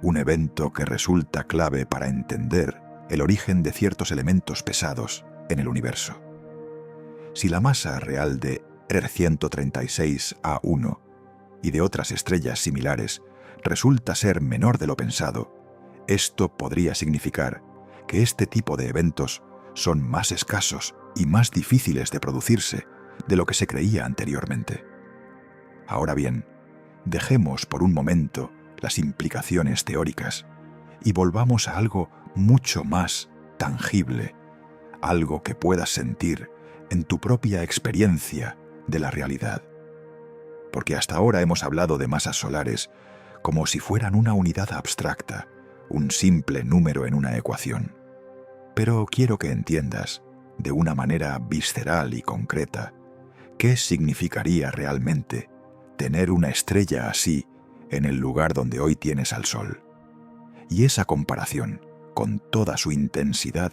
un evento que resulta clave para entender el origen de ciertos elementos pesados en el universo. Si la masa real de R136A1 y de otras estrellas similares resulta ser menor de lo pensado, esto podría significar que este tipo de eventos son más escasos y más difíciles de producirse de lo que se creía anteriormente. Ahora bien, dejemos por un momento las implicaciones teóricas y volvamos a algo mucho más tangible, algo que puedas sentir en tu propia experiencia de la realidad. Porque hasta ahora hemos hablado de masas solares como si fueran una unidad abstracta, un simple número en una ecuación. Pero quiero que entiendas, de una manera visceral y concreta, qué significaría realmente tener una estrella así en el lugar donde hoy tienes al Sol. Y esa comparación, con toda su intensidad,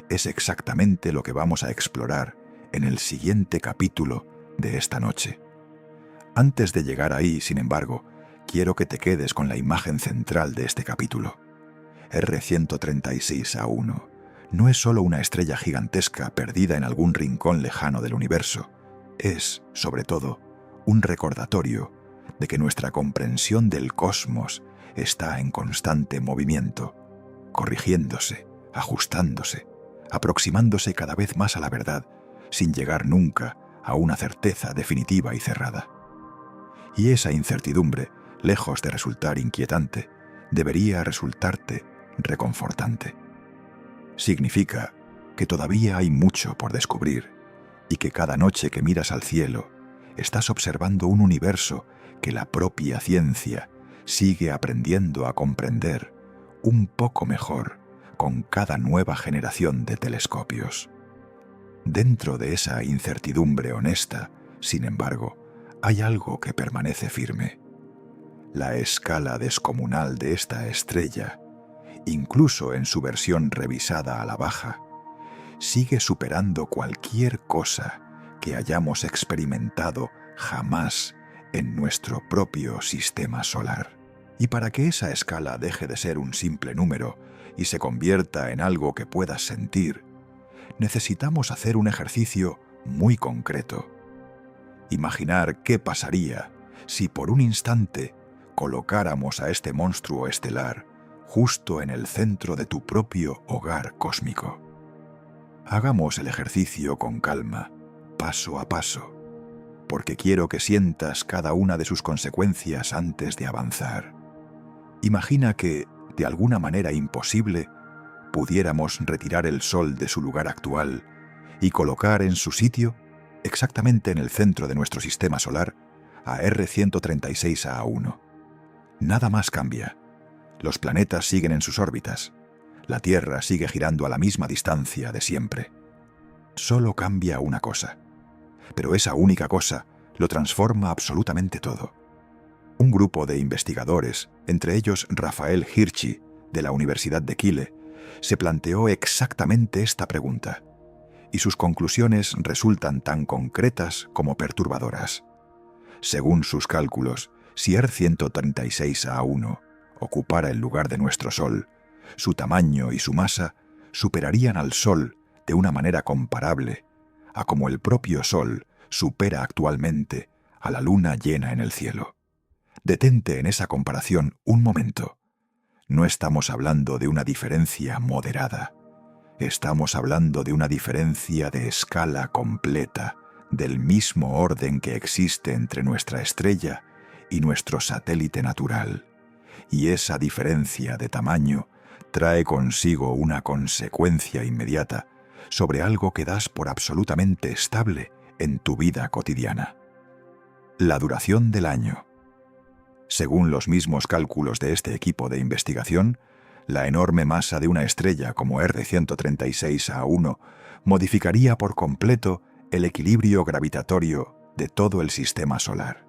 es exactamente lo que vamos a explorar en el siguiente capítulo de esta noche. Antes de llegar ahí, sin embargo, quiero que te quedes con la imagen central de este capítulo. R136A1 no es solo una estrella gigantesca perdida en algún rincón lejano del universo, es, sobre todo, un recordatorio de que nuestra comprensión del cosmos está en constante movimiento, corrigiéndose, ajustándose, aproximándose cada vez más a la verdad, sin llegar nunca a una certeza definitiva y cerrada. Y esa incertidumbre, lejos de resultar inquietante, debería resultarte reconfortante. Significa que todavía hay mucho por descubrir y que cada noche que miras al cielo estás observando un universo que la propia ciencia sigue aprendiendo a comprender un poco mejor con cada nueva generación de telescopios. Dentro de esa incertidumbre honesta, sin embargo, hay algo que permanece firme. La escala descomunal de esta estrella, incluso en su versión revisada a la baja, sigue superando cualquier cosa que hayamos experimentado jamás en nuestro propio sistema solar. Y para que esa escala deje de ser un simple número y se convierta en algo que puedas sentir, necesitamos hacer un ejercicio muy concreto. Imaginar qué pasaría si por un instante colocáramos a este monstruo estelar justo en el centro de tu propio hogar cósmico. Hagamos el ejercicio con calma, paso a paso, porque quiero que sientas cada una de sus consecuencias antes de avanzar. Imagina que, de alguna manera imposible, pudiéramos retirar el Sol de su lugar actual y colocar en su sitio, exactamente en el centro de nuestro sistema solar, a R136A1. Nada más cambia. Los planetas siguen en sus órbitas. La Tierra sigue girando a la misma distancia de siempre. Solo cambia una cosa. Pero esa única cosa lo transforma absolutamente todo. Un grupo de investigadores, entre ellos Rafael Hirschi, de la Universidad de Keele, se planteó exactamente esta pregunta, y sus conclusiones resultan tan concretas como perturbadoras. Según sus cálculos, si R136A1 ocupara el lugar de nuestro Sol, su tamaño y su masa superarían al Sol de una manera comparable a como el propio Sol supera actualmente a la luna llena en el cielo. Detente en esa comparación un momento. No estamos hablando de una diferencia moderada. Estamos hablando de una diferencia de escala completa, del mismo orden que existe entre nuestra estrella y nuestro satélite natural. Y esa diferencia de tamaño trae consigo una consecuencia inmediata sobre algo que das por absolutamente estable en tu vida cotidiana. La duración del año. Según los mismos cálculos de este equipo de investigación, la enorme masa de una estrella como R136A1 modificaría por completo el equilibrio gravitatorio de todo el sistema solar.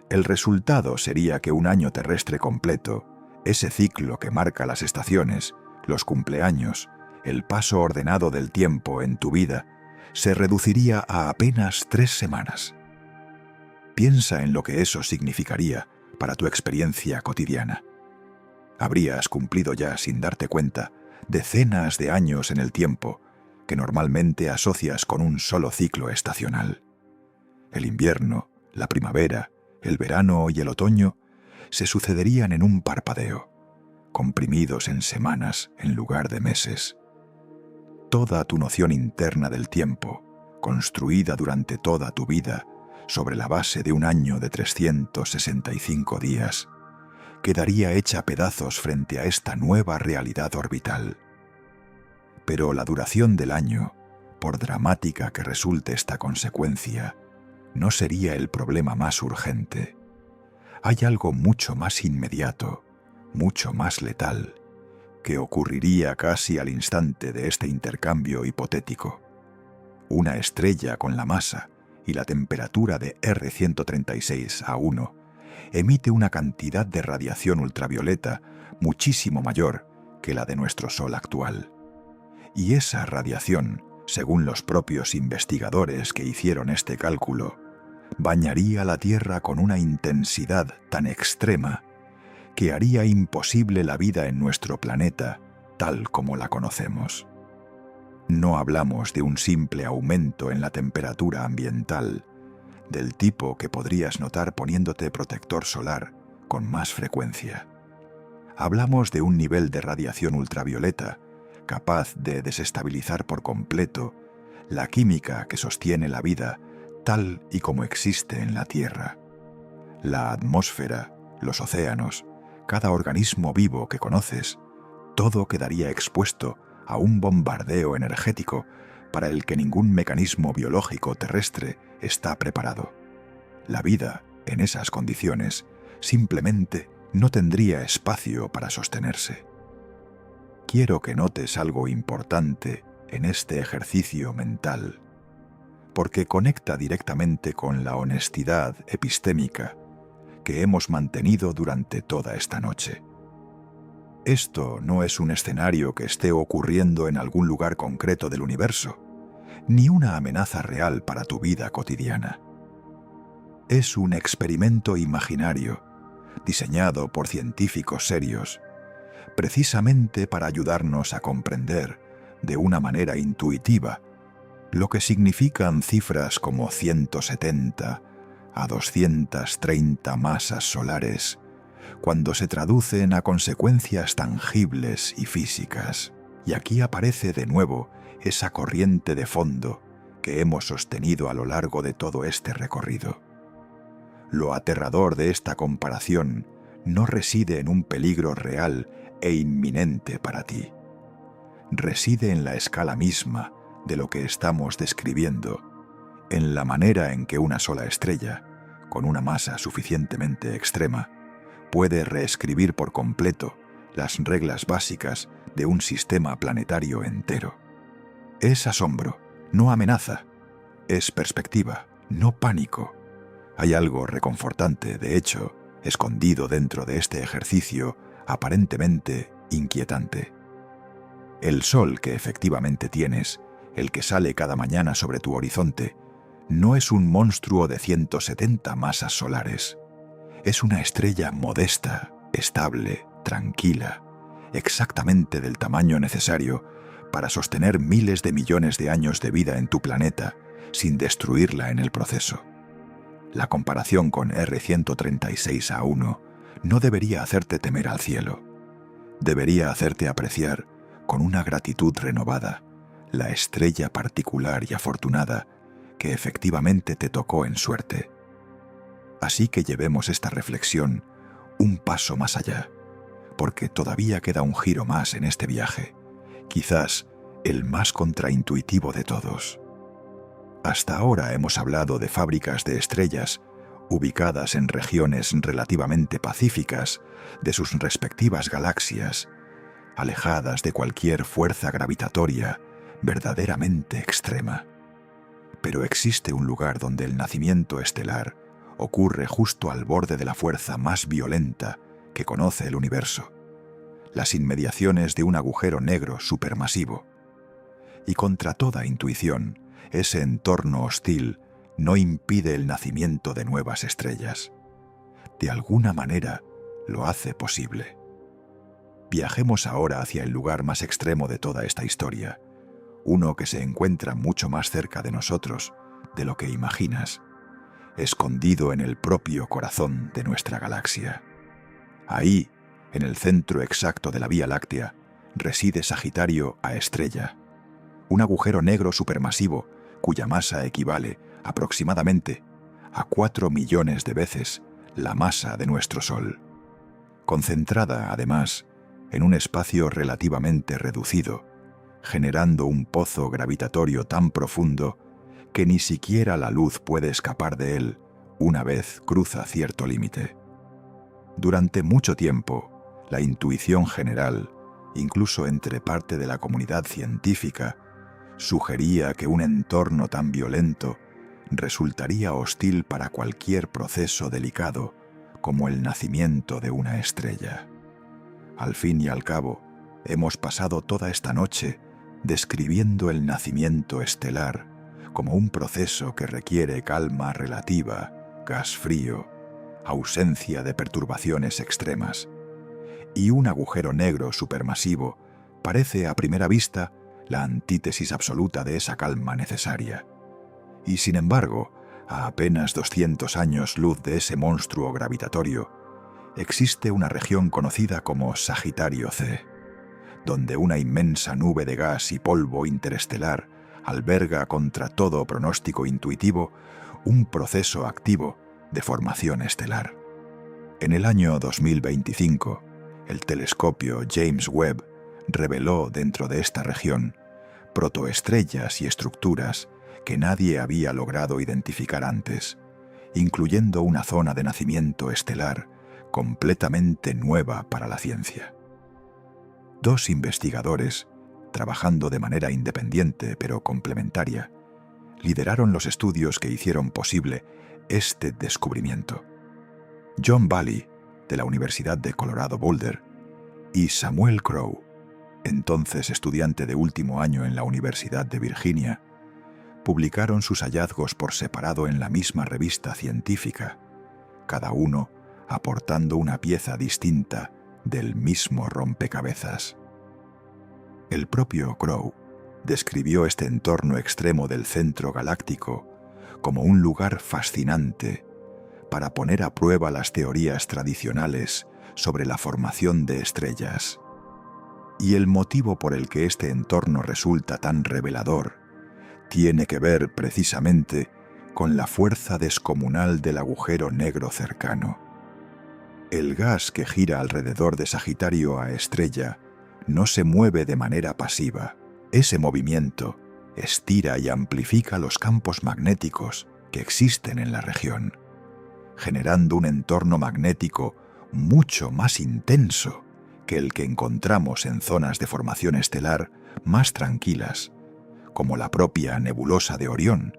El resultado sería que un año terrestre completo, ese ciclo que marca las estaciones, los cumpleaños, el paso ordenado del tiempo en tu vida, se reduciría a apenas 3 semanas. Piensa en lo que eso significaría para tu experiencia cotidiana. Habrías cumplido ya, sin darte cuenta, decenas de años en el tiempo que normalmente asocias con un solo ciclo estacional. El invierno, la primavera, el verano y el otoño se sucederían en un parpadeo, comprimidos en semanas en lugar de meses. Toda tu noción interna del tiempo, construida durante toda tu vida sobre la base de un año de 365 días, quedaría hecha pedazos frente a esta nueva realidad orbital. Pero la duración del año, por dramática que resulte esta consecuencia, no sería el problema más urgente. Hay algo mucho más inmediato, mucho más letal, que ocurriría casi al instante de este intercambio hipotético. Una estrella con la masa y la temperatura de R136A1 emite una cantidad de radiación ultravioleta muchísimo mayor que la de nuestro Sol actual. Y esa radiación, según los propios investigadores que hicieron este cálculo, bañaría la Tierra con una intensidad tan extrema que haría imposible la vida en nuestro planeta tal como la conocemos. No hablamos de un simple aumento en la temperatura ambiental, del tipo que podrías notar poniéndote protector solar con más frecuencia. Hablamos de un nivel de radiación ultravioleta capaz de desestabilizar por completo la química que sostiene la vida tal y como existe en la Tierra. La atmósfera, los océanos, cada organismo vivo que conoces, todo quedaría expuesto a un bombardeo energético para el que ningún mecanismo biológico terrestre está preparado. La vida, en esas condiciones, simplemente no tendría espacio para sostenerse. Quiero que notes algo importante en este ejercicio mental, porque conecta directamente con la honestidad epistémica que hemos mantenido durante toda esta noche. Esto no es un escenario que esté ocurriendo en algún lugar concreto del universo, ni una amenaza real para tu vida cotidiana. Es un experimento imaginario, diseñado por científicos serios, precisamente para ayudarnos a comprender, de una manera intuitiva, lo que significan cifras como 170 a 230 masas solares, cuando se traducen a consecuencias tangibles y físicas. Y aquí aparece de nuevo esa corriente de fondo que hemos sostenido a lo largo de todo este recorrido. Lo aterrador de esta comparación no reside en un peligro real e inminente para ti. Reside en la escala misma de lo que estamos describiendo, en la manera en que una sola estrella, con una masa suficientemente extrema, puede reescribir por completo las reglas básicas de un sistema planetario entero. Es asombro, no amenaza. Es perspectiva, no pánico. Hay algo reconfortante, de hecho, escondido dentro de este ejercicio aparentemente inquietante. El sol que efectivamente tienes, el que sale cada mañana sobre tu horizonte, no es un monstruo de 170 masas solares. Es una estrella modesta, estable, tranquila, exactamente del tamaño necesario para sostener miles de millones de años de vida en tu planeta sin destruirla en el proceso. La comparación con R136A1 no debería hacerte temer al cielo. Debería hacerte apreciar, con una gratitud renovada, la estrella particular y afortunada que efectivamente te tocó en suerte. Así que llevemos esta reflexión un paso más allá, porque todavía queda un giro más en este viaje, quizás el más contraintuitivo de todos. Hasta ahora hemos hablado de fábricas de estrellas ubicadas en regiones relativamente pacíficas de sus respectivas galaxias, alejadas de cualquier fuerza gravitatoria verdaderamente extrema. Pero existe un lugar donde el nacimiento estelar ocurre justo al borde de la fuerza más violenta que conoce el universo, las inmediaciones de un agujero negro supermasivo. Y contra toda intuición, ese entorno hostil no impide el nacimiento de nuevas estrellas. De alguna manera lo hace posible. Viajemos ahora hacia el lugar más extremo de toda esta historia, uno que se encuentra mucho más cerca de nosotros de lo que imaginas, escondido en el propio corazón de nuestra galaxia. Ahí, en el centro exacto de la Vía Láctea, reside Sagitario A Estrella, un agujero negro supermasivo cuya masa equivale aproximadamente a 4 millones de veces la masa de nuestro Sol. Concentrada, además, en un espacio relativamente reducido, generando un pozo gravitatorio tan profundo que ni siquiera la luz puede escapar de él una vez cruza cierto límite. Durante mucho tiempo, la intuición general, incluso entre parte de la comunidad científica, sugería que un entorno tan violento resultaría hostil para cualquier proceso delicado como el nacimiento de una estrella. Al fin y al cabo, hemos pasado toda esta noche describiendo el nacimiento estelar como un proceso que requiere calma relativa, gas frío, ausencia de perturbaciones extremas. Y un agujero negro supermasivo parece a primera vista la antítesis absoluta de esa calma necesaria. Y sin embargo, a apenas 200 años luz de ese monstruo gravitatorio, existe una región conocida como Sagitario C, donde una inmensa nube de gas y polvo interestelar alberga contra todo pronóstico intuitivo un proceso activo de formación estelar. En el año 2025, el telescopio James Webb reveló dentro de esta región protoestrellas y estructuras que nadie había logrado identificar antes, incluyendo una zona de nacimiento estelar completamente nueva para la ciencia. Dos investigadores, trabajando de manera independiente pero complementaria, lideraron los estudios que hicieron posible este descubrimiento. John Bally, de la Universidad de Colorado Boulder, y Samuel Crowe, entonces estudiante de último año en la Universidad de Virginia, publicaron sus hallazgos por separado en la misma revista científica, cada uno aportando una pieza distinta del mismo rompecabezas. El propio Crowe describió este entorno extremo del centro galáctico como un lugar fascinante para poner a prueba las teorías tradicionales sobre la formación de estrellas. Y el motivo por el que este entorno resulta tan revelador tiene que ver precisamente con la fuerza descomunal del agujero negro cercano. El gas que gira alrededor de Sagitario A Estrella no se mueve de manera pasiva. Ese movimiento estira y amplifica los campos magnéticos que existen en la región, generando un entorno magnético mucho más intenso que el que encontramos en zonas de formación estelar más tranquilas, como la propia nebulosa de Orión,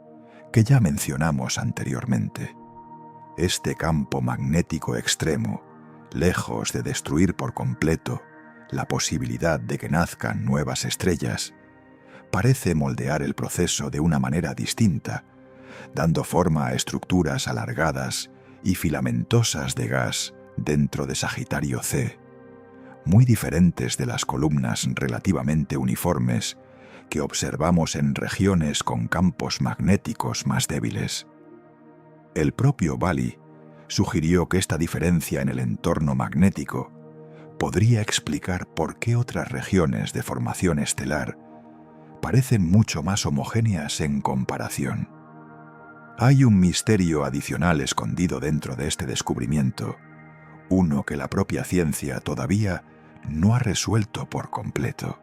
que ya mencionamos anteriormente. Este campo magnético extremo, lejos de destruir por completo la posibilidad de que nazcan nuevas estrellas, parece moldear el proceso de una manera distinta, dando forma a estructuras alargadas y filamentosas de gas dentro de Sagitario C, muy diferentes de las columnas relativamente uniformes que observamos en regiones con campos magnéticos más débiles. El propio Bally sugirió que esta diferencia en el entorno magnético podría explicar por qué otras regiones de formación estelar parecen mucho más homogéneas en comparación. Hay un misterio adicional escondido dentro de este descubrimiento, uno que la propia ciencia todavía no ha resuelto por completo.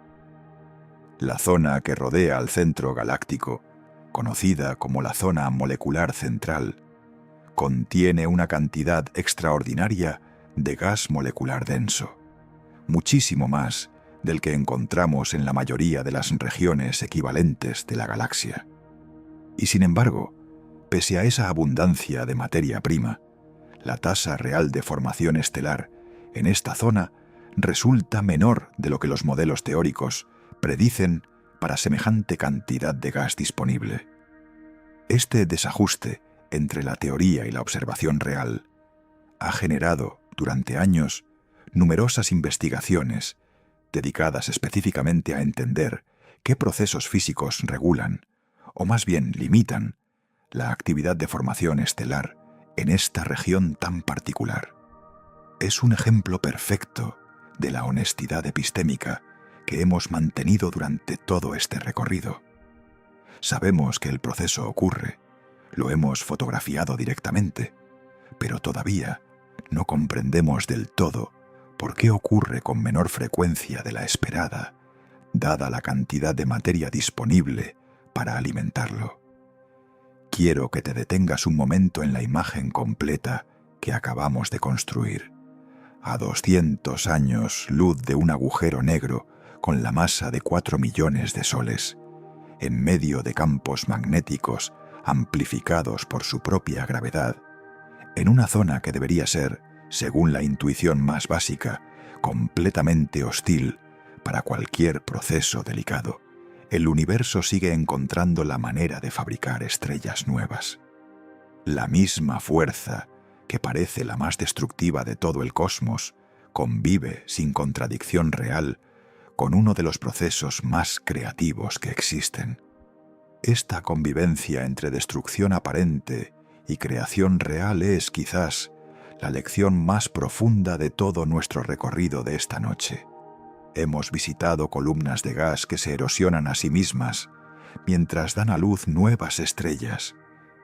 La zona que rodea al centro galáctico, conocida como la zona molecular central, contiene una cantidad extraordinaria de gas molecular denso, muchísimo más del que encontramos en la mayoría de las regiones equivalentes de la galaxia. Y sin embargo, pese a esa abundancia de materia prima, la tasa real de formación estelar en esta zona resulta menor de lo que los modelos teóricos predicen para semejante cantidad de gas disponible. Este desajuste entre la teoría y la observación real ha generado, durante años, numerosas investigaciones dedicadas específicamente a entender qué procesos físicos regulan, o más bien limitan, la actividad de formación estelar en esta región tan particular. Es un ejemplo perfecto de la honestidad epistémica que hemos mantenido durante todo este recorrido. Sabemos que el proceso ocurre, lo hemos fotografiado directamente, pero todavía no comprendemos del todo por qué ocurre con menor frecuencia de la esperada, dada la cantidad de materia disponible para alimentarlo. Quiero que te detengas un momento en la imagen completa que acabamos de construir. A 200 años luz de un agujero negro con la masa de 4 millones de soles, en medio de campos magnéticos amplificados por su propia gravedad, en una zona que debería ser, según la intuición más básica, completamente hostil para cualquier proceso delicado, el universo sigue encontrando la manera de fabricar estrellas nuevas. La misma fuerza, que parece la más destructiva de todo el cosmos, convive sin contradicción real con uno de los procesos más creativos que existen. Esta convivencia entre destrucción aparente y creación real es, quizás, la lección más profunda de todo nuestro recorrido de esta noche. Hemos visitado columnas de gas que se erosionan a sí mismas, mientras dan a luz nuevas estrellas.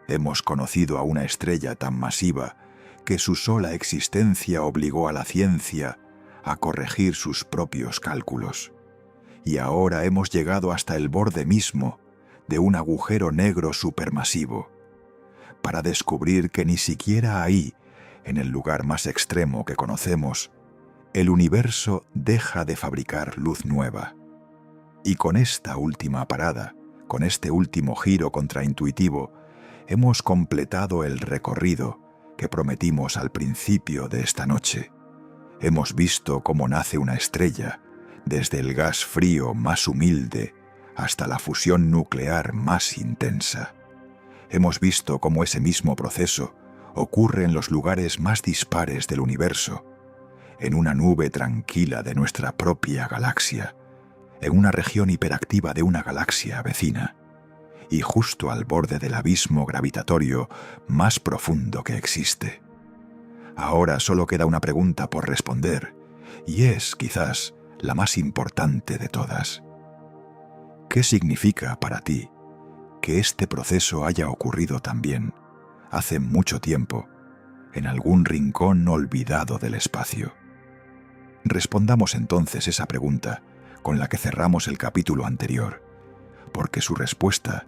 Hemos conocido a una estrella tan masiva que su sola existencia obligó a la ciencia a corregir sus propios cálculos. Y ahora hemos llegado hasta el borde mismo de un agujero negro supermasivo, para descubrir que ni siquiera ahí, en el lugar más extremo que conocemos, el universo deja de fabricar luz nueva. Y con esta última parada, con este último giro contraintuitivo, hemos completado el recorrido que prometimos al principio de esta noche. Hemos visto cómo nace una estrella, desde el gas frío más humilde hasta la fusión nuclear más intensa. Hemos visto cómo ese mismo proceso ocurre en los lugares más dispares del universo, en una nube tranquila de nuestra propia galaxia, en una región hiperactiva de una galaxia vecina, y justo al borde del abismo gravitatorio más profundo que existe. Ahora solo queda una pregunta por responder, y es, quizás, la más importante de todas. ¿Qué significa para ti que este proceso haya ocurrido también, hace mucho tiempo, en algún rincón olvidado del espacio? Respondamos entonces esa pregunta con la que cerramos el capítulo anterior, porque su respuesta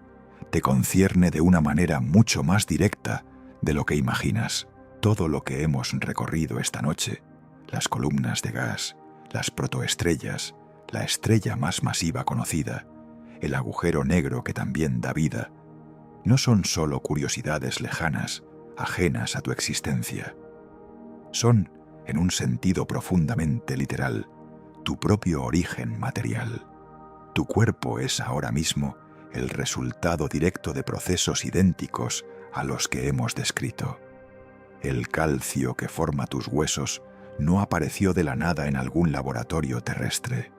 te concierne de una manera mucho más directa de lo que imaginas. Todo lo que hemos recorrido esta noche, las columnas de gas, las protoestrellas, la estrella más masiva conocida, el agujero negro que también da vida, no son solo curiosidades lejanas, ajenas a tu existencia. Son, en un sentido profundamente literal, tu propio origen material. Tu cuerpo es ahora mismo el resultado directo de procesos idénticos a los que hemos descrito. El calcio que forma tus huesos no apareció de la nada en algún laboratorio terrestre.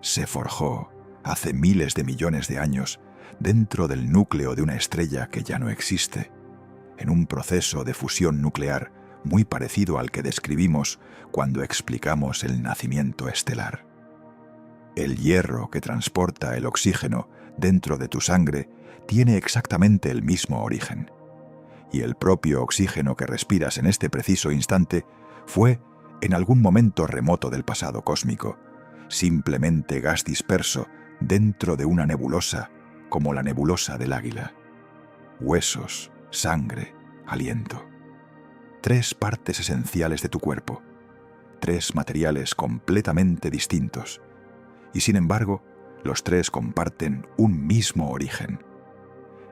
Se forjó, hace miles de millones de años, dentro del núcleo de una estrella que ya no existe, en un proceso de fusión nuclear muy parecido al que describimos cuando explicamos el nacimiento estelar. El hierro que transporta el oxígeno dentro de tu sangre tiene exactamente el mismo origen. Y el propio oxígeno que respiras en este preciso instante fue, en algún momento remoto del pasado cósmico, simplemente gas disperso dentro de una nebulosa como la nebulosa del Águila. Huesos, sangre, aliento. 3 partes esenciales de tu cuerpo, 3 materiales completamente distintos, y sin embargo, los 3 comparten un mismo origen.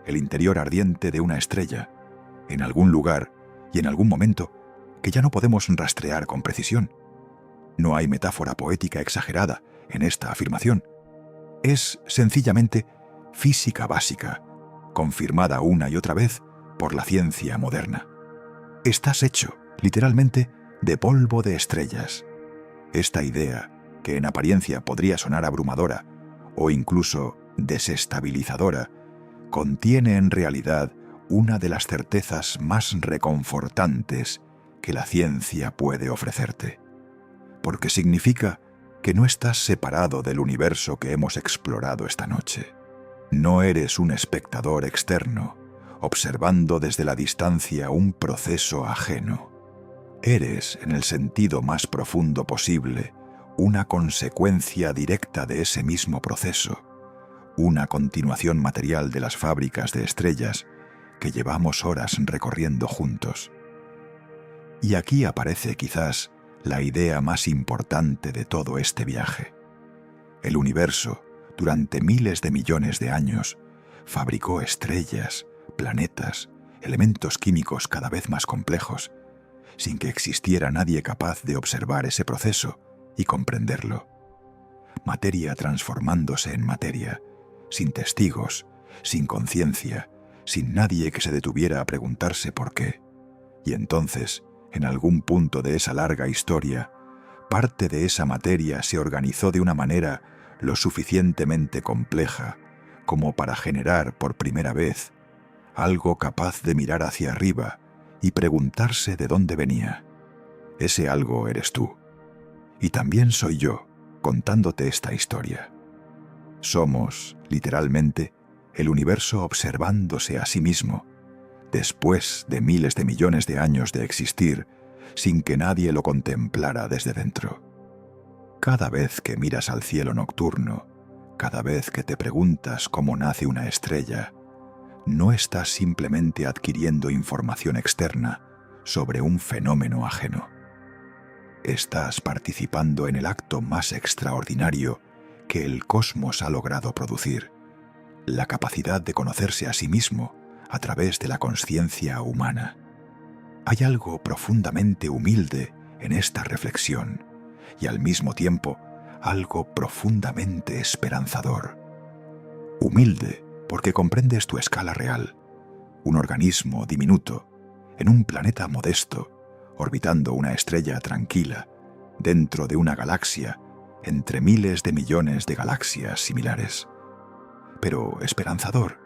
El interior ardiente de una estrella, en algún lugar y en algún momento que ya no podemos rastrear con precisión. No hay metáfora poética exagerada en esta afirmación. Es sencillamente física básica, confirmada una y otra vez por la ciencia moderna. Estás hecho, literalmente, de polvo de estrellas, Esta idea, que en apariencia podría sonar abrumadora o incluso desestabilizadora, contiene en realidad una de las certezas más reconfortantes que la ciencia puede ofrecerte, porque significa que no estás separado del universo que hemos explorado esta noche. No eres un espectador externo, observando desde la distancia un proceso ajeno. Eres, en el sentido más profundo posible, una consecuencia directa de ese mismo proceso, una continuación material de las fábricas de estrellas que llevamos horas recorriendo juntos. Y aquí aparece quizás la idea más importante de todo este viaje. El universo, durante miles de millones de años, fabricó estrellas, planetas, elementos químicos cada vez más complejos, sin que existiera nadie capaz de observar ese proceso y comprenderlo. Materia transformándose en materia, sin testigos, sin conciencia, sin nadie que se detuviera a preguntarse por qué. Y entonces, en algún punto de esa larga historia, parte de esa materia se organizó de una manera lo suficientemente compleja como para generar por primera vez algo capaz de mirar hacia arriba y preguntarse de dónde venía. Ese algo eres tú. Y también soy yo, contándote esta historia. Somos, literalmente, el universo observándose a sí mismo, después de miles de millones de años de existir, sin que nadie lo contemplara desde dentro. Cada vez que miras al cielo nocturno, cada vez que te preguntas cómo nace una estrella, no estás simplemente adquiriendo información externa sobre un fenómeno ajeno. Estás participando en el acto más extraordinario que el cosmos ha logrado producir, la capacidad de conocerse a sí mismo a través de la consciencia humana. Hay algo profundamente humilde en esta reflexión y al mismo tiempo algo profundamente esperanzador. Humilde porque comprendes tu escala real, un organismo diminuto en un planeta modesto, orbitando una estrella tranquila dentro de una galaxia entre miles de millones de galaxias similares. Pero esperanzador,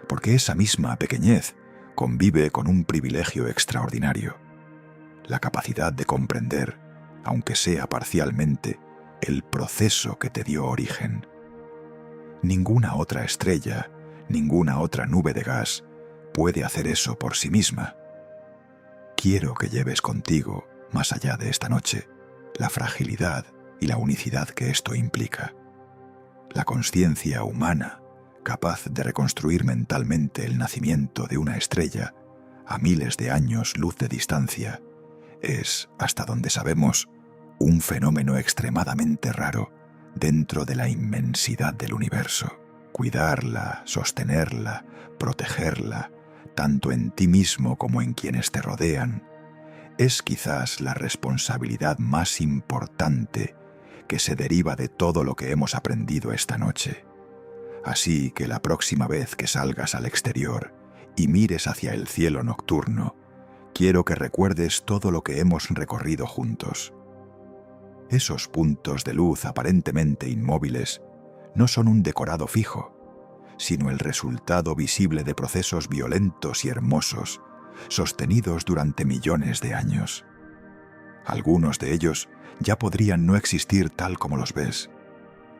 porque esa misma pequeñez convive con un privilegio extraordinario, la capacidad de comprender, aunque sea parcialmente, el proceso que te dio origen. Ninguna otra estrella, ninguna otra nube de gas puede hacer eso por sí misma. Quiero que lleves contigo, más allá de esta noche, la fragilidad y la unicidad que esto implica. La consciencia humana, capaz de reconstruir mentalmente el nacimiento de una estrella a miles de años luz de distancia, es, hasta donde sabemos, un fenómeno extremadamente raro dentro de la inmensidad del universo. Cuidarla, sostenerla, protegerla, tanto en ti mismo como en quienes te rodean, es quizás la responsabilidad más importante que se deriva de todo lo que hemos aprendido esta noche. Así que la próxima vez que salgas al exterior y mires hacia el cielo nocturno, quiero que recuerdes todo lo que hemos recorrido juntos. Esos puntos de luz aparentemente inmóviles no son un decorado fijo, sino el resultado visible de procesos violentos y hermosos, sostenidos durante millones de años. Algunos de ellos ya podrían no existir tal como los ves,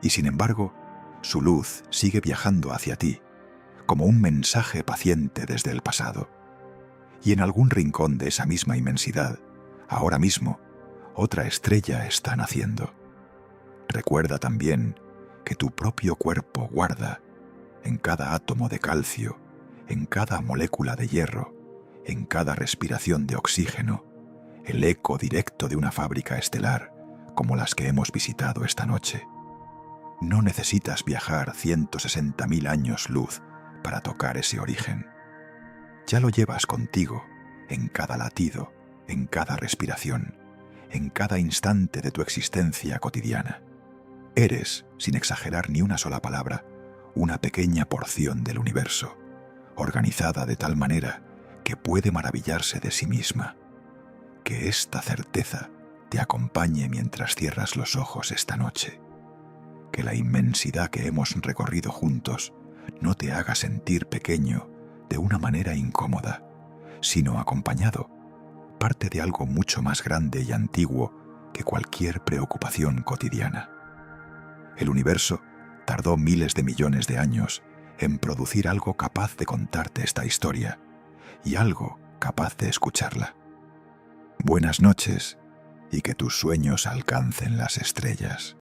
y sin embargo, su luz sigue viajando hacia ti, como un mensaje paciente desde el pasado. Y en algún rincón de esa misma inmensidad, ahora mismo, otra estrella está naciendo. Recuerda también que tu propio cuerpo guarda, en cada átomo de calcio, en cada molécula de hierro, en cada respiración de oxígeno, el eco directo de una fábrica estelar como las que hemos visitado esta noche. No necesitas viajar 160.000 años luz para tocar ese origen. Ya lo llevas contigo en cada latido, en cada respiración, en cada instante de tu existencia cotidiana. Eres, sin exagerar ni una sola palabra, una pequeña porción del universo, organizada de tal manera que puede maravillarse de sí misma. Que esta certeza te acompañe mientras cierras los ojos esta noche. Que la inmensidad que hemos recorrido juntos no te haga sentir pequeño de una manera incómoda, sino acompañado, parte de algo mucho más grande y antiguo que cualquier preocupación cotidiana. El universo tardó miles de millones de años en producir algo capaz de contarte esta historia y algo capaz de escucharla. Buenas noches y que tus sueños alcancen las estrellas.